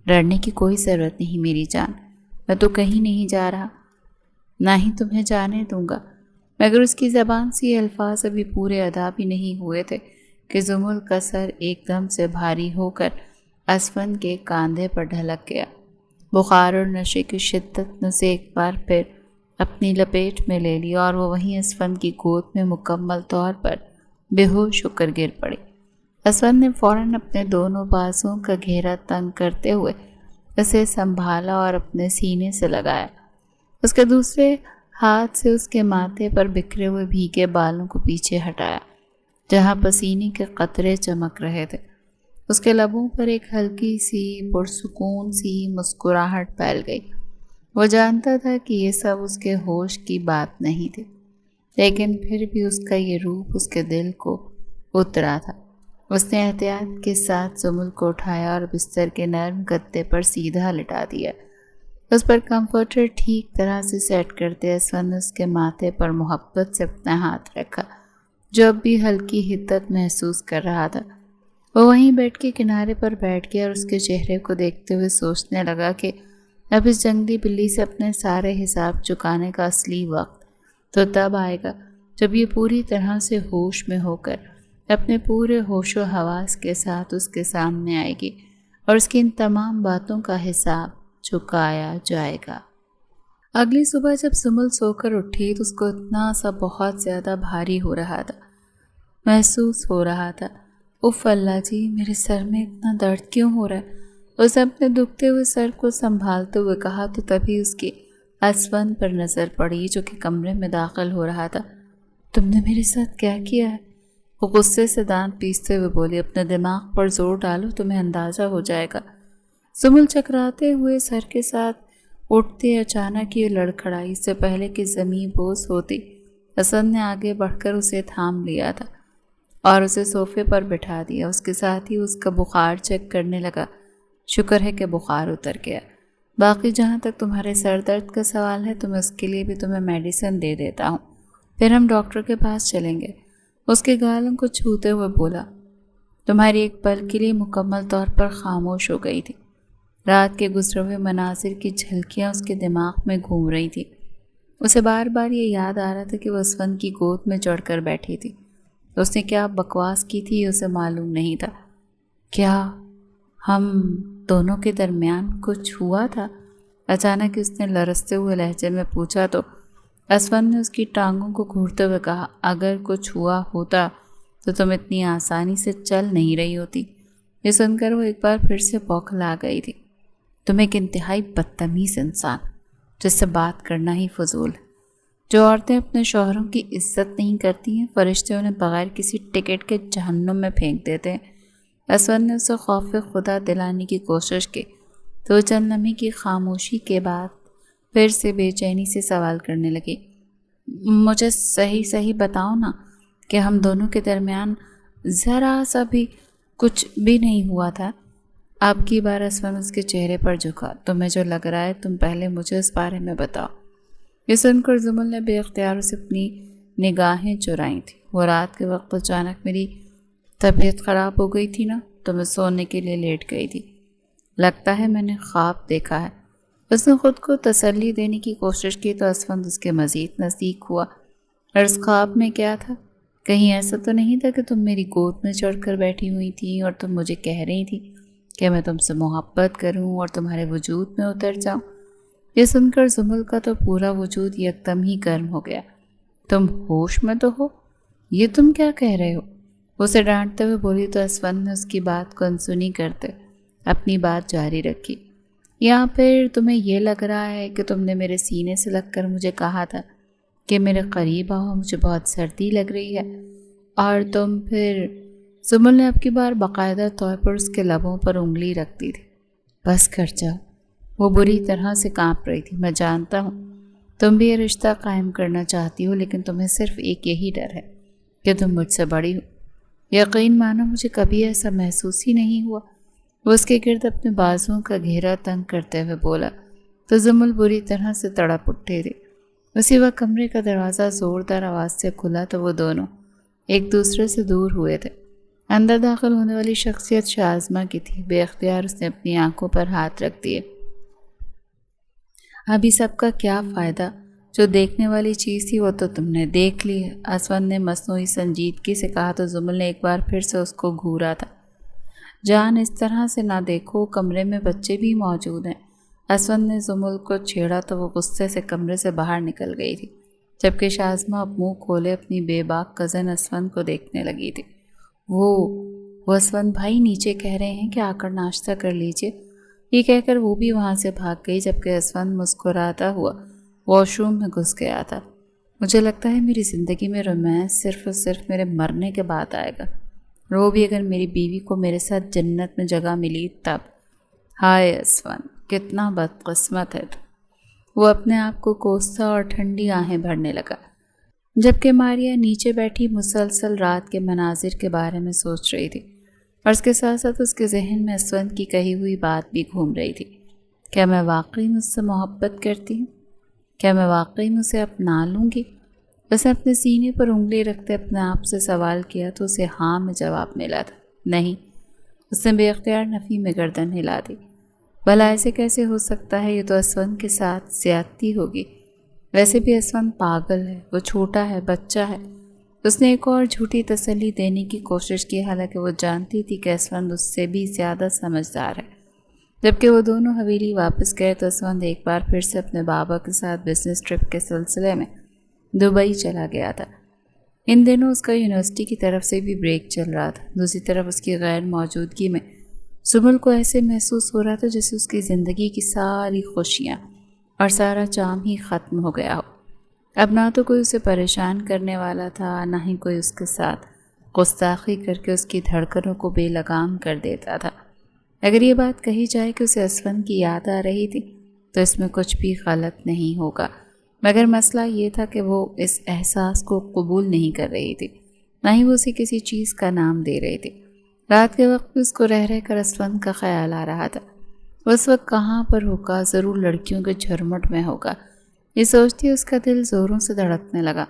ڈرنے کی کوئی ضرورت نہیں میری جان، میں تو کہیں نہیں جا رہا، نہ ہی تمہیں جانے دوں گا۔ مگر اس کی زبان سے یہ الفاظ ابھی پورے ادا بھی نہیں ہوئے تھے کہ زمل کا سر ایک دم سے بھاری ہو کر اسفند کے کاندھے پر ڈھلک گیا۔ بخار اور نشے کی شدت نے اسے ایک بار پھر اپنی لپیٹ میں لے لیا اور وہ وہیں اسفند کی گود میں مکمل طور پر بے ہوش ہو کر گر پڑی۔ اسفند نے فوراً اپنے دونوں بازوؤں کا گھیرا تنگ کرتے ہوئے اسے سنبھالا اور اپنے سینے سے لگایا۔ اس کے دوسرے ہاتھ سے اس کے ماتھے پر بکھرے ہوئے بھیگے بالوں کو پیچھے ہٹایا، جہاں پسینے کے قطرے چمک رہے تھے۔ اس کے لبوں پر ایک ہلکی سی پرسکون سی مسکراہٹ پھیل گئی۔ وہ جانتا تھا کہ یہ سب اس کے ہوش کی بات نہیں تھی، لیکن پھر بھی اس کا یہ روپ اس کے دل کو اترا تھا۔ اس نے احتیاط کے ساتھ زمل کو اٹھایا اور بستر کے نرم گدے پر سیدھا لٹا دیا۔ اس پر کمفرٹر ٹھیک طرح سے سیٹ کرتے اسفند نے اس کے ماتھے پر محبت سے اپنا ہاتھ رکھا، جو اب بھی ہلکی حدت محسوس کر رہا تھا۔ وہ وہیں بیڈ کے کنارے پر بیٹھ گیا اور اس کے چہرے کو دیکھتے ہوئے سوچنے لگا کہ اب اس جنگلی بلی سے اپنے سارے حساب چکانے کا اصلی وقت تو تب آئے گا جب یہ پوری طرح سے ہوش میں ہو کر اپنے پورے ہوش و حواس کے ساتھ اس کے سامنے آئے گی اور اس کی ان تمام باتوں کا حساب چکایا جائے گا۔ اگلی صبح جب زمل سو کر اٹھی تو اس کو اتنا سا بہت زیادہ بھاری ہو رہا تھا، محسوس ہو رہا تھا، اف اللہ جی، میرے سر میں اتنا درد کیوں ہو رہا ہے؟ اس اپنے دکھتے ہوئے سر کو سنبھالتے ہوئے کہا تو تبھی اس کی اسفند پر نظر پڑی جو کہ کمرے میں داخل ہو رہا تھا۔ تم نے میرے ساتھ کیا کیا ہے؟ وہ غصے سے دانت پیستے ہوئے بولی، اپنے دماغ پر زور ڈالو، تمہیں اندازہ ہو جائے گا۔ زمل چکراتے ہوئے سر کے ساتھ اٹھتے اچانک یہ لڑکھڑائی، سے پہلے کہ زمین بوس ہوتی اسفند نے آگے بڑھ کر اسے تھام لیا تھا اور اسے صوفے پر بٹھا دیا۔ اس کے ساتھ ہی اس کا بخار چیک کرنے لگا۔ شکر ہے کہ بخار اتر گیا، باقی جہاں تک تمہارے سر درد کا سوال ہے تو میں اس کے لیے بھی تمہیں میڈیسن دے دیتا ہوں، پھر ہم ڈاکٹر کے پاس چلیں گے۔ اس کے گالوں کو چھوتے ہوئے بولا، تمہاری ایک پل کے لیے مکمل طور پر خاموش ہو گئی تھی۔ رات کے گزرے ہوئے مناظر کی جھلکیاں اس کے دماغ میں گھوم رہی تھی۔ اسے بار بار یہ یاد آ رہا تھا کہ وہ اسفند کی گود میں چڑھ کر بیٹھی تھی۔ اس نے کیا بکواس کی تھی اسے معلوم نہیں تھا۔ کیا ہم دونوں کے درمیان کچھ ہوا تھا؟ اچانک اس نے لرزتے ہوئے لہجے میں پوچھا تو اسفند نے اس کی ٹانگوں کو گھورتے ہوئے کہا، اگر کچھ ہوا ہوتا تو تم اتنی آسانی سے چل نہیں رہی ہوتی۔ یہ سن کر وہ ایک بار پھر سے بوکھلا گئی تھی۔ تم ایک انتہائی بدتمیز انسان، جس سے بات کرنا ہی فضول ہے۔ جو عورتیں اپنے شوہروں کی عزت نہیں کرتی ہیں، فرشتے انہیں بغیر کسی ٹکٹ کے جہنم میں پھینک دیتے ہیں۔ اسفند نے اسے خوف خدا دلانے کی کوشش کی تو چند لمحے کی خاموشی کے بعد پھر سے بے چینی سے سوال کرنے لگی، مجھے صحیح بتاؤ نا کہ ہم دونوں کے درمیان ذرا سا بھی کچھ بھی نہیں ہوا تھا؟ اب کی بار اسفند اس کے چہرے پر جھکا، تمہیں جو لگ رہا ہے تم پہلے مجھے اس بارے میں بتاؤ۔ یہ سن کر زمل نے بے اختیار اسے اپنی نگاہیں چرائی تھی۔ وہ رات کے وقت اچانک میری طبیعت خراب ہو گئی تھی نا، تو میں سونے کے لیے لیٹ گئی تھی۔ لگتا ہے میں نے خواب دیکھا ہے۔ اس نے خود کو تسلی دینے کی کوشش کی تو اسفند اس کے مزید نزدیک ہوا۔ اور اس خواب میں کیا تھا؟ کہیں ایسا تو نہیں تھا کہ تم میری گود میں چڑھ کر بیٹھی ہوئی تھی اور تم مجھے کہہ رہی تھی کہ میں تم سے محبت کروں اور تمہارے وجود میں اتر جاؤں؟ یہ سن کر زمل کا تو پورا وجود یکدم ہی گرم ہو گیا۔ تم ہوش میں تو ہو؟ یہ تم کیا کہہ رہے ہو؟ اسے ڈانٹتے ہوئے بولی تو اسفند نے اس کی بات کو انسنی کرتے اپنی بات جاری رکھی۔ یا پھر تمہیں یہ لگ رہا ہے کہ تم نے میرے سینے سے لگ کر مجھے کہا تھا کہ میرے قریب آؤ، مجھے بہت سردی لگ رہی ہے، اور تم پھر… زمل نے اب کی بار باقاعدہ طور پر اس کے لبوں پر انگلی رکھتی تھی۔ بس کر جاؤ۔ وہ بری طرح سے کانپ رہی تھی۔ میں جانتا ہوں تم بھی یہ رشتہ قائم کرنا چاہتی ہو، لیکن تمہیں صرف ایک یہی ڈر ہے کہ تم مجھ سے بڑی ہو۔ یقین مانو مجھے کبھی ایسا محسوس ہی نہیں ہوا۔ وہ اس کے گرد اپنے بازوؤں کا گھیرا تنگ کرتے ہوئے بولا تو زمل بری طرح سے تڑپ اٹھے تھے۔ اسی وقت کمرے کا دروازہ زوردار آواز سے کھلا تو وہ دونوں ایک دوسرے سے دور ہوئے تھے۔ اندر داخل ہونے والی شخصیت شازمہ کی تھی۔ بے اختیار اس نے اپنی آنکھوں پر ہاتھ رکھ دیے۔ ابھی سب کا کیا فائدہ؟ جو دیکھنے والی چیز تھی وہ تو تم نے دیکھ لی ہے، اسفند نے مصنوعی سنجیدگی سے کہا تو زمل نے ایک بار پھر سے اس کو گھورا تھا۔ جان اس طرح سے نہ دیکھو، کمرے میں بچے بھی موجود ہیں۔ اسفند نے زمل کو چھیڑا تو وہ غصے سے کمرے سے باہر نکل گئی تھی، جبکہ شازمہ اب منہ کھولے اپنی بے باک کزن اسفند کو دیکھنے لگی تھی۔ وہ اسفند بھائی نیچے کہہ رہے ہیں کہ آ کر ناشتہ کر لیجئے، یہ کہہ کر وہ بھی وہاں سے بھاگ گئی، جبکہ اسفند مسکراتا ہوا واش روم میں گھس گیا تھا۔ مجھے لگتا ہے میری زندگی میں رومانس صرف اور صرف میرے مرنے کے بعد آئے گا، اور وہ بھی اگر میری بیوی کو میرے ساتھ جنت میں جگہ ملی تب۔ ہائے اسفند، کتنا بدقسمت ہے تو۔ وہ اپنے آپ کو کوستا اور ٹھنڈی آہیں بھرنے لگا، جبکہ ماریا نیچے بیٹھی مسلسل رات کے مناظر کے بارے میں سوچ رہی تھی، اور اس کے ساتھ ساتھ اس کے ذہن میں اسفند کی کہی ہوئی بات بھی گھوم رہی تھی۔ کیا میں واقعی مجھ سے محبت کرتی ہوں؟ کیا میں واقعی اسے اپنا لوں گی؟ اس نے اپنے سینے پر انگلی رکھتے اپنے آپ سے سوال کیا تو اسے ہاں میں جواب ملا تھا۔ نہیں، اس نے بے اختیار نفی میں گردن ہلا دی۔ بھلا ایسے کیسے ہو سکتا ہے؟ یہ تو اسفند کے ساتھ زیادتی ہوگی۔ ویسے بھی اسفند پاگل ہے، وہ چھوٹا ہے، بچہ ہے۔ اس نے ایک اور جھوٹی تسلی دینے کی کوشش کی، حالانکہ وہ جانتی تھی کہ اسفند اس سے بھی زیادہ سمجھدار ہے۔ جبکہ وہ دونوں حویلی واپس گئے تو اسفند ایک بار پھر سے اپنے بابا کے ساتھ بزنس ٹرپ کے سلسلے میں دبئی چلا گیا تھا۔ ان دنوں اس کا یونیورسٹی کی طرف سے بھی بریک چل رہا تھا۔ دوسری طرف اس کی غیر موجودگی میں زمل کو ایسے محسوس ہو رہا تھا جیسے اس کی زندگی کی ساری خوشیاں اور سارا چام ہی ختم ہو گیا ہو۔ اب نہ تو کوئی اسے پریشان کرنے والا تھا، نہ ہی کوئی اس کے ساتھ گستاخی کر کے اس کی دھڑکنوں کو بے لگام کر دیتا تھا۔ اگر یہ بات کہی جائے کہ اسے اسفند کی یاد آ رہی تھی تو اس میں کچھ بھی غلط نہیں ہوگا، مگر مسئلہ یہ تھا کہ وہ اس احساس کو قبول نہیں کر رہی تھی، نہ ہی وہ اسے کسی چیز کا نام دے رہی تھی۔ رات کے وقت بھی اس کو رہ رہ کر اسفند کا خیال آ رہا تھا۔ وہ اس وقت کہاں پر ہوگا؟ ضرور لڑکیوں کے جھرمٹ میں ہوگا۔ یہ سوچتی اس کا دل زوروں سے دھڑکنے لگا۔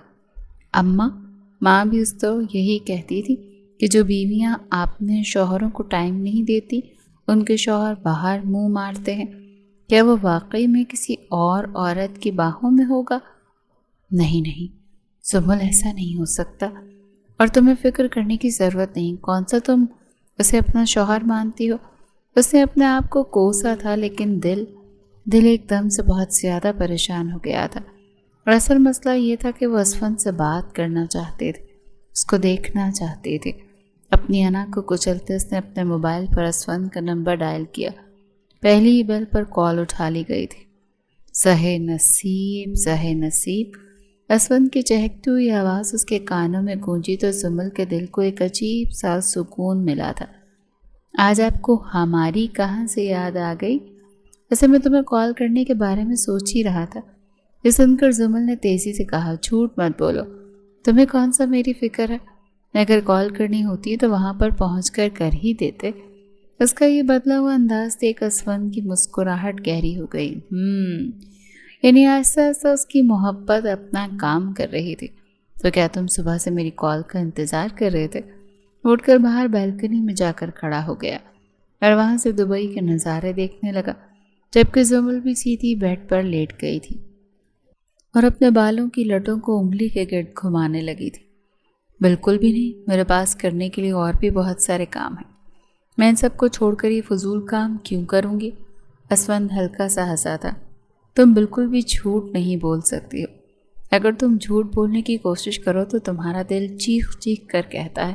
ماں بھی اس تو یہی کہتی تھی کہ جو بیویاں اپنے شوہروں کو ٹائم نہیں دیتی ان کے شوہر باہر منہ مارتے ہیں۔ کیا وہ واقعی میں کسی اور عورت کی باہوں میں ہوگا؟ نہیں زمل، ایسا نہیں ہو سکتا، اور تمہیں فکر کرنے کی ضرورت نہیں۔ کون سا تم اسے اپنا شوہر مانتی ہو؟ اس نے اپنے آپ کو کوسا تھا، لیکن دل ایک دم سے بہت زیادہ پریشان ہو گیا تھا، اور اصل مسئلہ یہ تھا کہ وہ اسفند سے بات کرنا چاہتے تھے، اس کو دیکھنا چاہتے تھے۔ اپنی انا کو کچلتے اس نے اپنے موبائل پر اسفند کا نمبر ڈائل کیا۔ پہلی ہی بیل پر کال اٹھا لی گئی تھی۔ سہے نصیب، اسفند کی چہکتی ہوئی آواز اس کے کانوں میں گونجی تو زمل کے دل کو ایک عجیب سا سکون ملا تھا۔ آج آپ کو ہماری کہاں سے یاد آ گئی؟ ویسے میں تمہیں کال کرنے کے بارے میں سوچ ہی رہا تھا۔ یہ سن کر زمل نے تیزی سے کہا، جھوٹ مت بولو، تمہیں کون سا میری فکر ہے؟ اگر کال کرنی ہوتی تو وہاں پر پہنچ کر ہی دیتے۔ اس کا یہ بدلا ہوا انداز دیکھ اسفند کی مسکراہٹ گہری ہو گئی۔ یعنی آہستہ آہستہ اس کی محبت اپنا کام کر رہی تھی۔ تو کیا تم صبح سے میری کال کا انتظار کر رہے تھے؟ اٹھ کر باہر بیلکنی میں جا کر کھڑا ہو گیا اور وہاں سے دبئی کے نظارے دیکھنے لگا، جبکہ زمل بھی سیدھی بیڈ پر لیٹ گئی تھی اور اپنے بالوں کی لٹوں کو انگلی کے گرد گھمانے لگی تھی۔ بالکل بھی نہیں، میرے پاس کرنے کے لیے اور بھی بہت سارے کام ہیں، میں ان سب کو چھوڑ کر یہ فضول کام کیوں کروں گی؟ اسفند ہلکا سا ہنسا تھا۔ تم بالکل بھی جھوٹ نہیں بول سکتی ہو، اگر تم جھوٹ بولنے کی کوشش کرو تو تمہارا دل چیخ چیخ کر کہتا ہے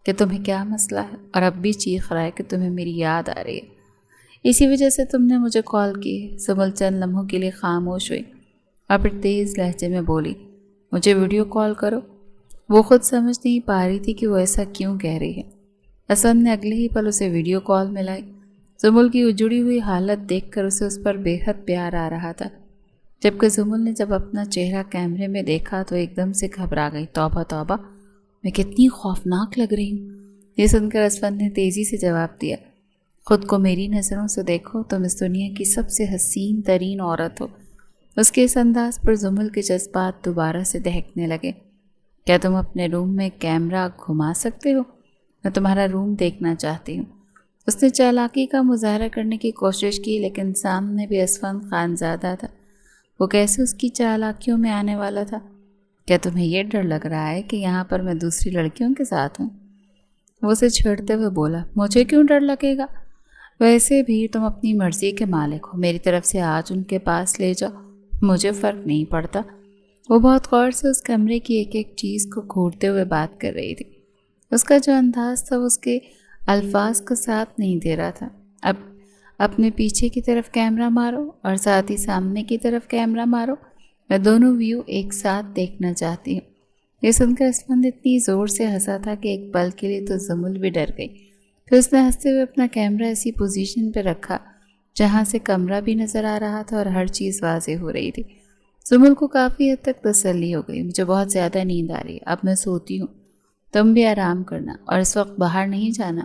کہ تمہیں کیا مسئلہ ہے، اور اب بھی چیخ رہا ہے کہ تمہیں میری یاد آ رہی ہے، اسی وجہ سے تم نے مجھے کال کی۔ سمل چند لمحوں کے لیے خاموش ہوئی اور پھر تیز لہجے میں بولی، مجھے ویڈیو کال کرو۔ وہ خود سمجھ نہیں پا رہی تھی کہ وہ ایسا کیوں کہہ رہی ہے۔ اسفند نے اگلے ہی پل اسے ویڈیو کال میں لائی۔ زمل کی اجڑی ہوئی حالت دیکھ کر اسے اس پر بے حد پیار آ رہا تھا، جبکہ زمل نے جب اپنا چہرہ کیمرے میں دیکھا تو ایک دم سے گھبرا گئی۔ توبہ توبہ، میں کتنی خوفناک لگ رہی ہوں۔ یہ سن کر اسفند نے تیزی سے جواب دیا، خود کو میری نظروں سے دیکھو، تم اس دنیا کی سب سے حسین ترین عورت ہو۔ اس کے اس انداز پر زمل کے جذبات دوبارہ سے دہکنے لگے۔ کیا تم اپنے روم میں کیمرہ گھما سکتے ہو؟ میں تمہارا روم دیکھنا چاہتی ہوں۔ اس نے چالاکی کا مظاہرہ کرنے کی کوشش کی، لیکن سامنے بھی اسفند خانزادہ تھا، وہ کیسے اس کی چالاکیوں میں آنے والا تھا؟ کیا تمہیں یہ ڈر لگ رہا ہے کہ یہاں پر میں دوسری لڑکیوں کے ساتھ ہوں؟ وہ اسے چھیڑتے ہوئے بولا، مجھے کیوں ڈر لگے گا؟ ویسے بھی تم اپنی مرضی کے مالک ہو، میری طرف سے آج ان کے پاس لے جاؤ، مجھے فرق نہیں پڑتا۔ وہ بہت غور سے اس کمرے کی ایک ایک چیز کو گھورتے ہوئے بات کر رہی تھی۔ اس کا جو انداز تھا وہ اس کے الفاظ کا ساتھ نہیں دے رہا تھا۔ اب اپنے پیچھے کی طرف کیمرہ مارو اور ساتھ ہی سامنے کی طرف کیمرہ مارو، میں دونوں ویو ایک ساتھ دیکھنا چاہتی ہوں۔ یہ سن کر اسفند اتنی زور سے ہنسا تھا کہ ایک پل کے لیے تو زمل بھی ڈر گئی۔ پھر اس نے ہنستے ہوئے اپنا کیمرہ ایسی پوزیشن پہ رکھا جہاں سے کمرہ بھی نظر آ رہا تھا اور ہر چیز واضح ہو رہی تھی۔ زمل کو کافی حد تک تسلی ہو گئی، مجھے بہت زیادہ نیند آ رہی ہے، اب میں سوتی ہوں، تم بھی آرام کرنا اور اس وقت باہر نہیں جانا۔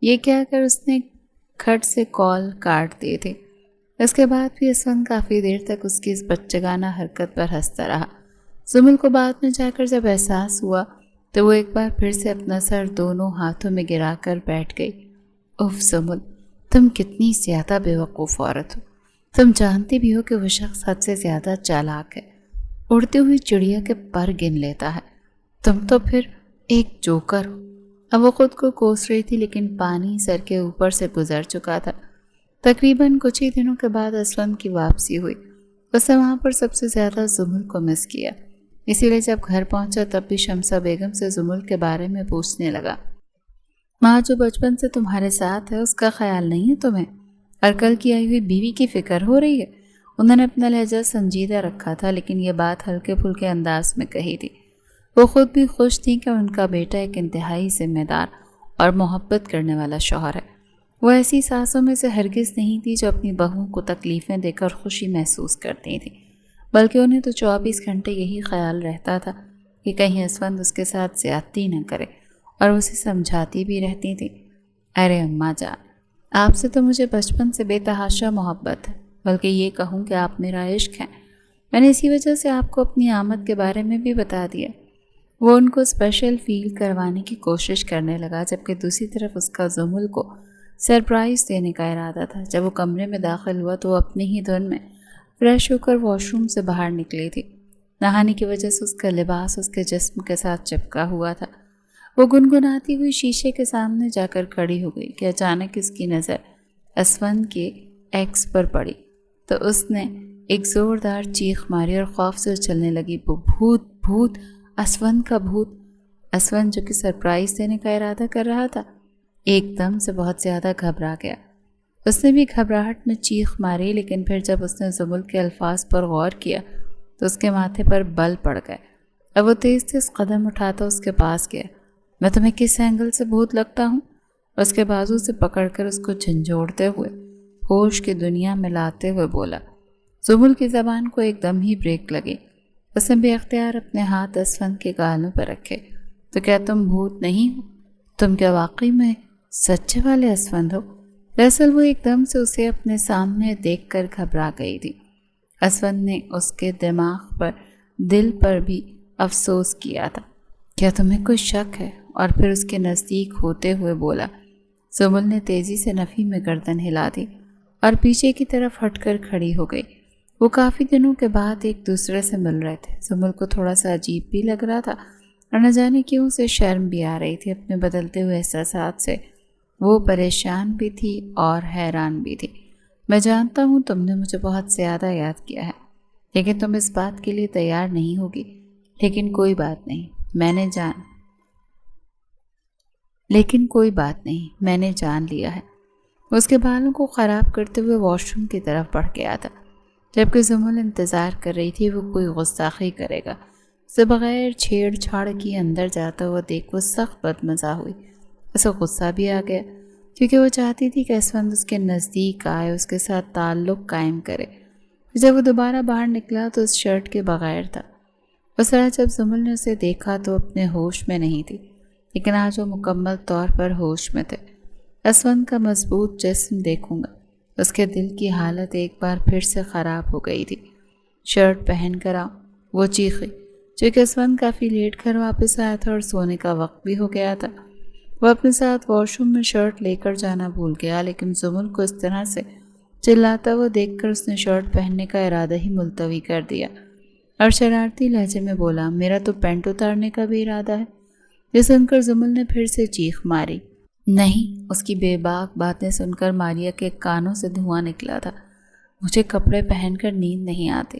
یہ کہہ کر اس نے کھٹ سے کال کاٹ دیے تھے۔ اس کے بعد بھی اسفند کافی دیر تک اس کی اس بچگانہ حرکت پر ہنستا رہا۔ زمل کو بعد میں جا کر جب احساس ہوا تو وہ ایک بار پھر سے اپنا سر دونوں ہاتھوں میں گرا کر بیٹھ گئی۔ اف زمل، تم کتنی زیادہ بے وقوف عورت ہو، تم جانتی بھی ہو کہ وہ شخص حد سے زیادہ چالاک ہے، اڑتی ہوئی چڑیا کے پر گن لیتا ہے، تم تو پھر ایک جوکر ہو۔ اب وہ خود کو کوس رہی تھی، لیکن پانی سر کے اوپر سے گزر چکا تھا۔ تقریباً کچھ ہی دنوں کے بعد اسفند کی واپسی ہوئی۔ اس نے وہاں پر سب سے زیادہ زمل کو مس کیا، اسی لیے جب گھر پہنچا تب بھی شمسہ بیگم سے زمل کے بارے میں پوچھنے لگا۔ ماں جو بچپن سے تمہارے ساتھ ہے اس کا خیال نہیں ہے تمہیں، اور کل کی آئی ہوئی بیوی کی فکر ہو رہی ہے؟ انہوں نے اپنا لہجہ سنجیدہ رکھا تھا، لیکن یہ بات ہلکے پھلکے انداز میں کہی تھی۔ وہ خود بھی خوش تھی کہ ان کا بیٹا ایک انتہائی ذمہ دار اور محبت کرنے والا شوہر ہے۔ وہ ایسی ساسوں میں سے ہرگز نہیں تھی جو اپنی بہوؤں کو تکلیفیں دے کر خوشی محسوس کرتی تھیں، بلکہ انہیں تو 24 گھنٹے یہی خیال رہتا تھا کہ کہیں اسفند اس کے ساتھ زیادتی نہ کرے، اور اسے سمجھاتی بھی رہتی تھی، ارے اماں جان، آپ سے تو مجھے بچپن سے بے تحاشا محبت ہے، بلکہ یہ کہوں کہ آپ میرا عشق ہیں، میں نے اسی وجہ سے آپ کو اپنی آمد کے بارے میں بھی بتا دیا۔ وہ ان کو اسپیشل فیل کروانے کی کوشش کرنے لگا، جبکہ دوسری طرف اس کا زمل کو سرپرائز دینے کا ارادہ تھا۔ جب وہ کمرے میں داخل ہوا تو وہ اپنی ہی دھن میں فریش ہو کر واش روم سے باہر نکلی تھی۔ نہانے کی وجہ سے اس کا لباس اس کے جسم کے ساتھ چپکا ہوا تھا۔ وہ گنگناتی ہوئی شیشے کے سامنے جا کر کھڑی ہو گئی کہ اچانک اس کی نظر اسفند کے ایکس پر پڑی تو اس نے ایک زوردار چیخ ماری اور خوف سے اچھلنے لگی۔ وہ بھوت بھوت، اسفند کا بھوت! اسفند جو کہ سرپرائز دینے کا ارادہ کر رہا تھا ایک دم سے بہت زیادہ گھبرا گیا۔ اس نے بھی گھبراہٹ میں چیخ ماری، لیکن پھر جب اس نے زمل کے الفاظ پر غور کیا تو اس کے ماتھے پر بل پڑ گئے۔ اب وہ تیز تیز قدم اٹھاتا اس کے پاس گیا۔ میں تمہیں کس اینگل سے بھوت لگتا ہوں؟ اس کے بازو سے پکڑ کر اس کو جھنجھوڑتے ہوئے ہوش کی دنیا میں لاتے ہوئے بولا۔ زمل کی زبان کو ایک دم ہی بریک لگی۔ اس نے بے اختیار اپنے ہاتھ اسفند کے گالوں پر رکھے۔ تو کیا تم بھوت نہیں ہو؟ تم کیا واقعی میں سچے والے اسفند ہو؟ دراصل وہ ایک دم سے اسے اپنے سامنے دیکھ کر گھبرا گئی تھی۔ اسفند نے اس کے دماغ پر، دل پر بھی افسوس کیا تھا۔ کیا تمہیں کوئی شک ہے؟ اور پھر اس کے نزدیک ہوتے ہوئے بولا۔ زمل نے تیزی سے نفی میں گردن ہلا دی اور پیچھے کی طرف ہٹ کر کھڑی ہو گئی۔ وہ کافی دنوں کے بعد ایک دوسرے سے مل رہے تھے۔ زمل کو تھوڑا سا عجیب بھی لگ رہا تھا اور نہ جانے کیوں اسے شرم بھی آ رہی تھی اپنے بدلتے ہوئے احساسات سے۔ وہ پریشان بھی تھی اور حیران بھی تھی۔ میں جانتا ہوں تم نے مجھے بہت زیادہ یاد کیا ہے، لیکن تم اس بات کے لیے تیار نہیں ہوگی۔ لیکن کوئی بات نہیں، میں نے جان لیا ہے۔ اس کے بالوں کو خراب کرتے ہوئے واش روم کی طرف بڑھ گیا تھا، جبکہ زمل انتظار کر رہی تھی وہ کوئی غستاخی کرے گا۔ اسے بغیر چھیڑ چھاڑ کی اندر جاتا ہوا دیکھ وہ سخت بدمزہ ہوئی۔ اسے غصہ بھی آ گیا کیونکہ وہ چاہتی تھی کہ اسفند اس کے نزدیک آئے، اس کے ساتھ تعلق قائم کرے۔ جب وہ دوبارہ باہر نکلا تو اس شرٹ کے بغیر تھا۔ اس طرح جب زمل نے اسے دیکھا تو اپنے ہوش میں نہیں تھی، لیکن آج وہ مکمل طور پر ہوش میں تھے۔ اسفند کا مضبوط جسم دیکھوں گا۔ اس کے دل کی حالت ایک بار پھر سے خراب ہو گئی تھی۔ شرٹ پہن کر آؤ، وہ چیخی، چونکہ اسفند کافی لیٹ گھر واپس آیا تھا اور سونے کا وقت بھی ہو گیا تھا۔ وہ اپنے ساتھ واش روم میں شرٹ لے کر جانا بھول گیا، لیکن زمل کو اس طرح سے چلاتا ہوا دیکھ کر اس نے شرٹ پہننے کا ارادہ ہی ملتوی کر دیا اور شرارتی لہجے میں بولا، میرا تو پینٹ اتارنے کا بھی ارادہ ہے۔ یہ سن کر زمل نے پھر سے چیخ ماری۔ نہیں، اس کی بے باک باتیں سن کر ماریا کے کانوں سے دھواں نکلا تھا۔ مجھے کپڑے پہن کر نیند نہیں آتی،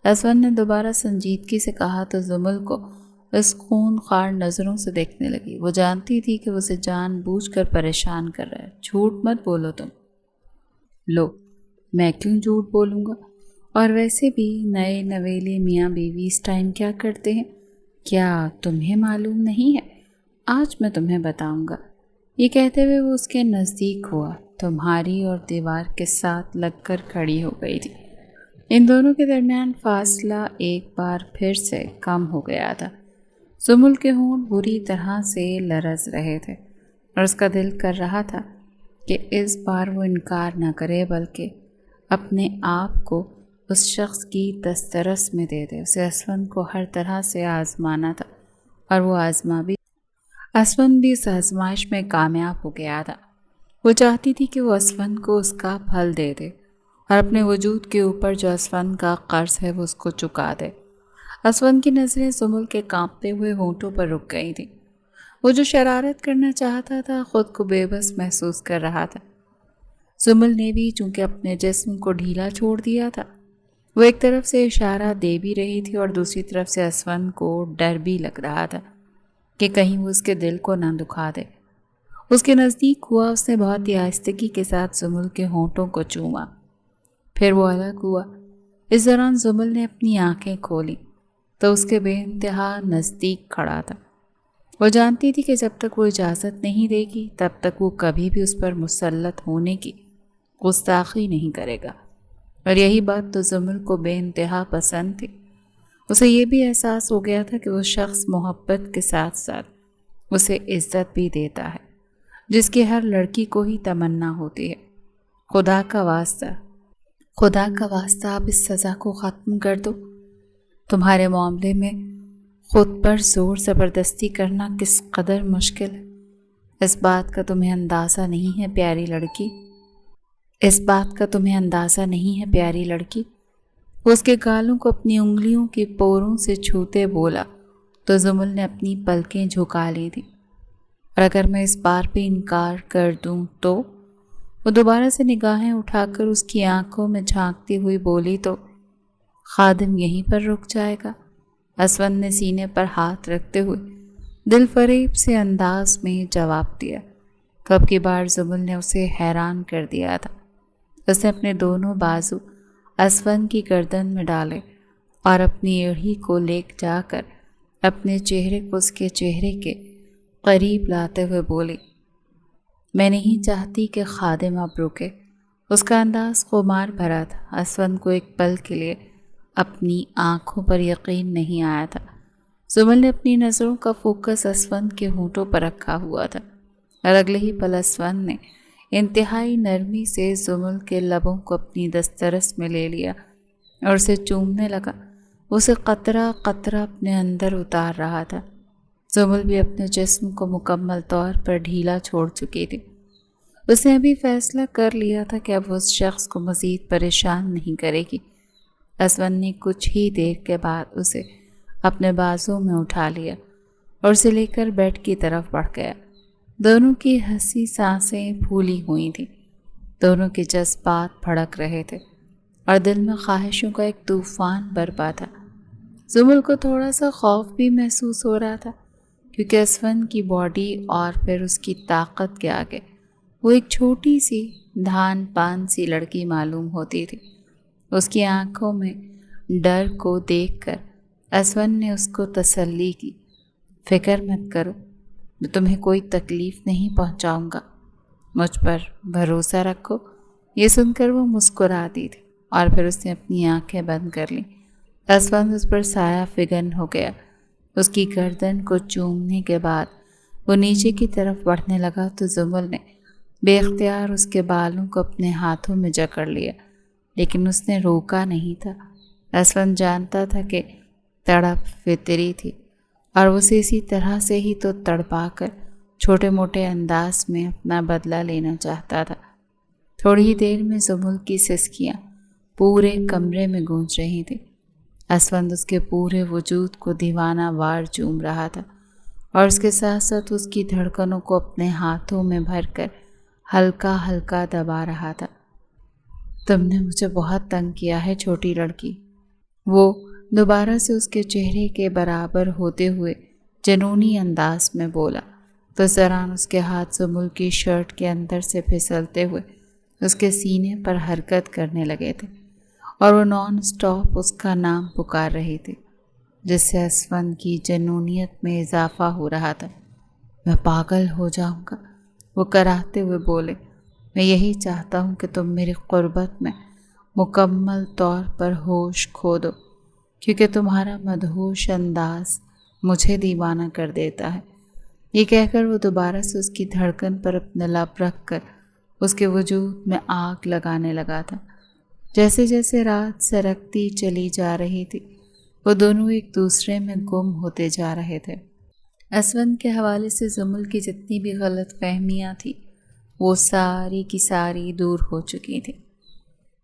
اسفند نے دوبارہ سنجیدگی سے کہا تو زمل کو اس خون خوار نظروں سے دیکھنے لگی۔ وہ جانتی تھی کہ وہ اسے جان بوجھ کر پریشان کر رہا ہے۔ جھوٹ مت بولو تم۔ لو، میں کیوں جھوٹ بولوں گا؟ اور ویسے بھی نئے نویلے میاں بیوی اس ٹائم کیا کرتے ہیں؟ کیا تمہیں معلوم نہیں ہے؟ آج میں تمہیں بتاؤں گا۔ یہ کہتے ہوئے وہ اس کے نزدیک ہوا، تمہاری اور دیوار کے ساتھ لگ کر کھڑی ہو گئی تھی۔ ان دونوں کے درمیان فاصلہ ایک بار پھر سے کم ہو گیا تھا۔ زمل کے ہونٹ بری طرح سے لرز رہے تھے اور اس کا دل کر رہا تھا کہ اس بار وہ انکار نہ کرے بلکہ اپنے آپ کو اس شخص کی دسترس میں دے دے۔ اسے اسفند کو ہر طرح سے آزمانا تھا اور وہ اسفند بھی اس آزمائش میں کامیاب ہو گیا تھا۔ وہ چاہتی تھی کہ وہ اسفند کو اس کا پھل دے دے اور اپنے وجود کے اوپر جو اسفند کا قرض ہے وہ اس کو چکا دے۔ اسفند کی نظریں زمل کے کانپتے ہوئے ہونٹوں پر رک گئی تھیں۔ وہ جو شرارت کرنا چاہتا تھا خود کو بے بس محسوس کر رہا تھا۔ زمل نے بھی چونکہ اپنے جسم کو ڈھیلا چھوڑ دیا تھا، وہ ایک طرف سے اشارہ دے بھی رہی تھی اور دوسری طرف سے اسفند کو ڈر بھی لگ رہا تھا کہ کہیں وہ اس کے دل کو نہ دکھا دے۔ اس کے نزدیک ہوا، اس نے بہت ہی آہستگی کے ساتھ زمل کے ہونٹوں کو چوما، پھر وہ الگ ہوا۔ اس دوران زمل نے اپنی آنکھیں کھولی تو اس کے بے انتہا نزدیک کھڑا تھا۔ وہ جانتی تھی کہ جب تک وہ اجازت نہیں دے گی تب تک وہ کبھی بھی اس پر مسلط ہونے کی گستاخی نہیں کرے گا، اور یہی بات تو زمل کو بے انتہا پسند تھی۔ اسے یہ بھی احساس ہو گیا تھا کہ وہ شخص محبت کے ساتھ ساتھ اسے عزت بھی دیتا ہے، جس کی ہر لڑکی کو ہی تمنا ہوتی ہے۔ خدا کا واسطہ آپ اس سزا کو ختم کر دو۔ تمہارے معاملے میں خود پر زور زبردستی کرنا کس قدر مشکل ہے، اس بات کا تمہیں اندازہ نہیں ہے پیاری لڑکی۔ وہ اس کے گالوں کو اپنی انگلیوں کی پوروں سے چھوتے بولا تو زمل نے اپنی پلکیں جھکا لی تھی۔ اور اگر میں اس بار پہ انکار کر دوں تو؟ وہ دوبارہ سے نگاہیں اٹھا کر اس کی آنکھوں میں جھانکتی ہوئی بولی تو خادم یہیں پر رک جائے گا۔ اسفند نے سینے پر ہاتھ رکھتے ہوئے دل فریب سے انداز میں جواب دیا تو اب کی بار زمل نے اسے حیران کر دیا تھا۔ اس نے اپنے دونوں بازو اسفند کی گردن میں ڈالے اور اپنی ایڑھی کو لے جا کر اپنے چہرے کو اس کے چہرے کے قریب لاتے ہوئے بولی، میں نہیں چاہتی کہ خادم اب رکے۔ اس کا انداز خمار بھرا تھا۔ اسفند کو ایک پل کے لیے اپنی آنکھوں پر یقین نہیں آیا تھا۔ زمل نے اپنی نظروں کا فوکس اسفند کے ہونٹوں پر رکھا ہوا تھا اور اگلے ہی پل اسفند نے انتہائی نرمی سے زمل کے لبوں کو اپنی دسترس میں لے لیا اور اسے چومنے لگا۔ اسے قطرہ قطرہ اپنے اندر اتار رہا تھا۔ زمل بھی اپنے جسم کو مکمل طور پر ڈھیلا چھوڑ چکی تھی۔ اس نے ابھی فیصلہ کر لیا تھا کہ اب اس شخص کو مزید پریشان نہیں کرے گی۔ اسون نے کچھ ہی دیر کے بعد اسے اپنے بازو میں اٹھا لیا اور اسے لے کر بیڈ کی طرف بڑھ گیا۔ دونوں کی ہنسی سانسیں پھولی ہوئی تھیں، دونوں کے جذبات بھڑک رہے تھے اور دل میں خواہشوں کا ایک طوفان برپا تھا۔ زمل کو تھوڑا سا خوف بھی محسوس ہو رہا تھا، کیونکہ اسون کی باڈی اور پھر اس کی طاقت کے آگے وہ ایک چھوٹی سی دھان پان سی لڑکی معلوم ہوتی تھی۔ اس کی آنکھوں میں ڈر کو دیکھ کر اسون نے اس کو تسلی کی۔ فکر مت کرو، میں تمہیں کوئی تکلیف نہیں پہنچاؤں گا، مجھ پر بھروسہ رکھو۔ یہ سن کر وہ مسکراتی تھی اور پھر اس نے اپنی آنکھیں بند کر لیں۔ اسون اس پر سایہ فگن ہو گیا۔ اس کی گردن کو چومنے کے بعد وہ نیچے کی طرف بڑھنے لگا تو زمل نے بے اختیار اس کے بالوں کو اپنے ہاتھوں میں جکڑ لیا، لیکن اس نے روکا نہیں تھا۔ اسون جانتا تھا کہ تڑپ فطری تھی اور اسے اسی طرح سے ہی تو تڑپا کر چھوٹے موٹے انداز میں اپنا بدلہ لینا چاہتا تھا۔ تھوڑی ہی دیر میں زمل کی سسکیاں پورے کمرے میں گونج رہی تھیں۔ اسون اس کے پورے وجود کو دیوانہ وار چوم رہا تھا اور اس کے ساتھ ساتھ اس کی دھڑکنوں کو اپنے ہاتھوں میں بھر کر ہلکا ہلکا دبا رہا تھا۔ تم نے مجھے بہت تنگ کیا ہے چھوٹی لڑکی، وہ دوبارہ سے اس کے چہرے کے برابر ہوتے ہوئے جنونی انداز میں بولا۔ تو اس دوران اس کے ہاتھ زمل کی شرٹ کے اندر سے پھسلتے ہوئے اس کے سینے پر حرکت کرنے لگے تھے اور وہ نان سٹاپ اس کا نام پکار رہی تھی، جس سے اسون کی جنونیت میں اضافہ ہو رہا تھا۔ میں پاگل ہو جاؤں گا، وہ کراہتے ہوئے بولے۔ میں یہی چاہتا ہوں کہ تم میری قربت میں مکمل طور پر ہوش کھو دو، کیونکہ تمہارا مدہوش انداز مجھے دیوانہ کر دیتا ہے۔ یہ کہہ کر وہ دوبارہ سے اس کی دھڑکن پر اپنے لب رکھ کر اس کے وجود میں آگ لگانے لگا تھا۔ جیسے جیسے رات سرکتی چلی جا رہی تھی، وہ دونوں ایک دوسرے میں گم ہوتے جا رہے تھے۔ اسون کے حوالے سے زمل کی جتنی بھی غلط فہمیاں تھیں، وہ ساری کی ساری دور ہو چکی تھی۔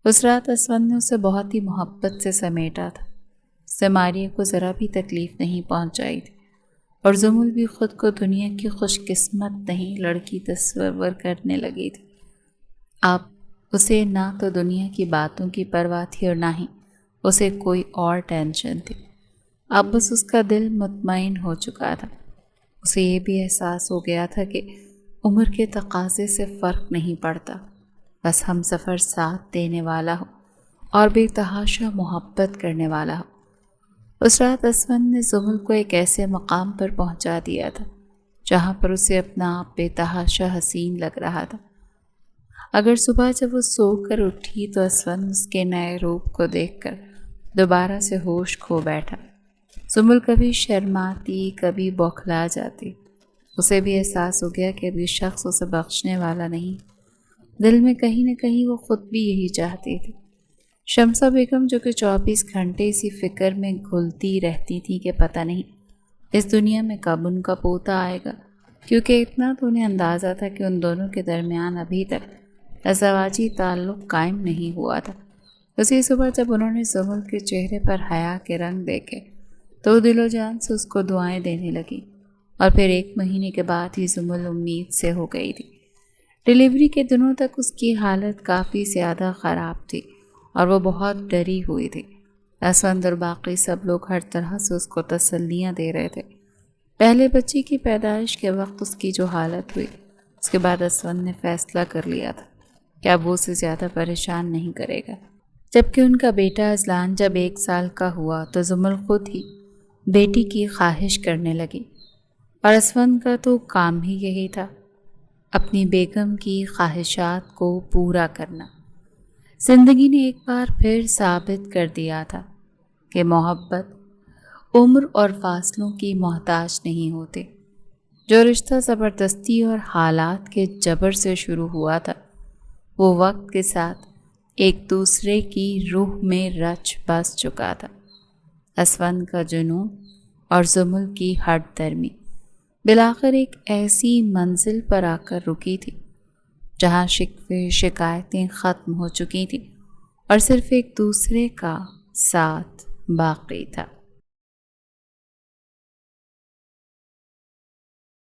اس رات اسون نے اسے بہت ہی محبت سے سمیٹا تھا، اس سے ماریہ کو ذرا بھی تکلیف نہیں پہنچائی تھی، اور زمل بھی خود کو دنیا کی خوش قسمت نہیں لڑکی تصور کرنے لگی تھی۔ اب اسے نہ تو دنیا کی باتوں کی پرواہ تھی اور نہ ہی اسے کوئی اور ٹینشن تھی۔ اب بس اس کا دل مطمئن ہو چکا تھا۔ اسے یہ بھی احساس ہو گیا تھا کہ عمر کے تقاضے سے فرق نہیں پڑتا، بس ہم سفر ساتھ دینے والا ہو اور بے تحاشا محبت کرنے والا ہو۔ اس رات اسون نے زمل کو ایک ایسے مقام پر پہنچا دیا تھا جہاں پر اسے اپنا آپ بے تحاشا حسین لگ رہا تھا۔ اگر صبح جب وہ سو کر اٹھی تو اسون اس کے نئے روپ کو دیکھ کر دوبارہ سے ہوش کھو بیٹھا۔ زمل کبھی شرماتی کبھی بوکھلا جاتی، اسے بھی احساس ہو گیا کہ اب یہ شخص اسے بخشنے والا نہیں۔ دل میں کہیں نہ کہیں وہ خود بھی یہی چاہتی تھی۔ شمسہ بیگم جو کہ 24 گھنٹے اسی فکر میں گھلتی رہتی تھی کہ پتہ نہیں اس دنیا میں کب ان کا پوتا آئے گا، کیونکہ اتنا تو انہیں اندازہ تھا کہ ان دونوں کے درمیان ابھی تک ازدواجی تعلق قائم نہیں ہوا تھا۔ اسی صبح جب انہوں نے زمل کے چہرے پر حیا کے رنگ دیکھے تو وہ دل و جان سے اس کو دعائیں دینے لگی، اور پھر 1 مہینے کے بعد ہی زمل امید سے ہو گئی تھی۔ ڈیلیوری کے دنوں تک اس کی حالت کافی زیادہ خراب تھی اور وہ بہت ڈری ہوئی تھی۔ اسون اور باقی سب لوگ ہر طرح سے اس کو تسلیاں دے رہے تھے۔ پہلے بچی کی پیدائش کے وقت اس کی جو حالت ہوئی، اس کے بعد اسون نے فیصلہ کر لیا تھا کہ اب وہ اسے زیادہ پریشان نہیں کرے گا۔ جبکہ ان کا بیٹا اذلان جب 1 سال کا ہوا تو زمل خود ہی بیٹی کی خواہش کرنے لگی، اور اسون کا تو کام ہی یہی تھا، اپنی بیگم کی خواہشات کو پورا کرنا۔ زندگی نے ایک بار پھر ثابت کر دیا تھا کہ محبت عمر اور فاصلوں کی محتاج نہیں ہوتے۔ جو رشتہ زبردستی اور حالات کے جبر سے شروع ہوا تھا، وہ وقت کے ساتھ ایک دوسرے کی روح میں رچ بس چکا تھا۔ اسفند کا جنون اور زمل کی ہٹ درمی بالآخر ایک ایسی منزل پر آ کر رکی تھی جہاں شکوے شکایتیں ختم ہو چکی تھیں اور صرف ایک دوسرے کا ساتھ باقی تھا۔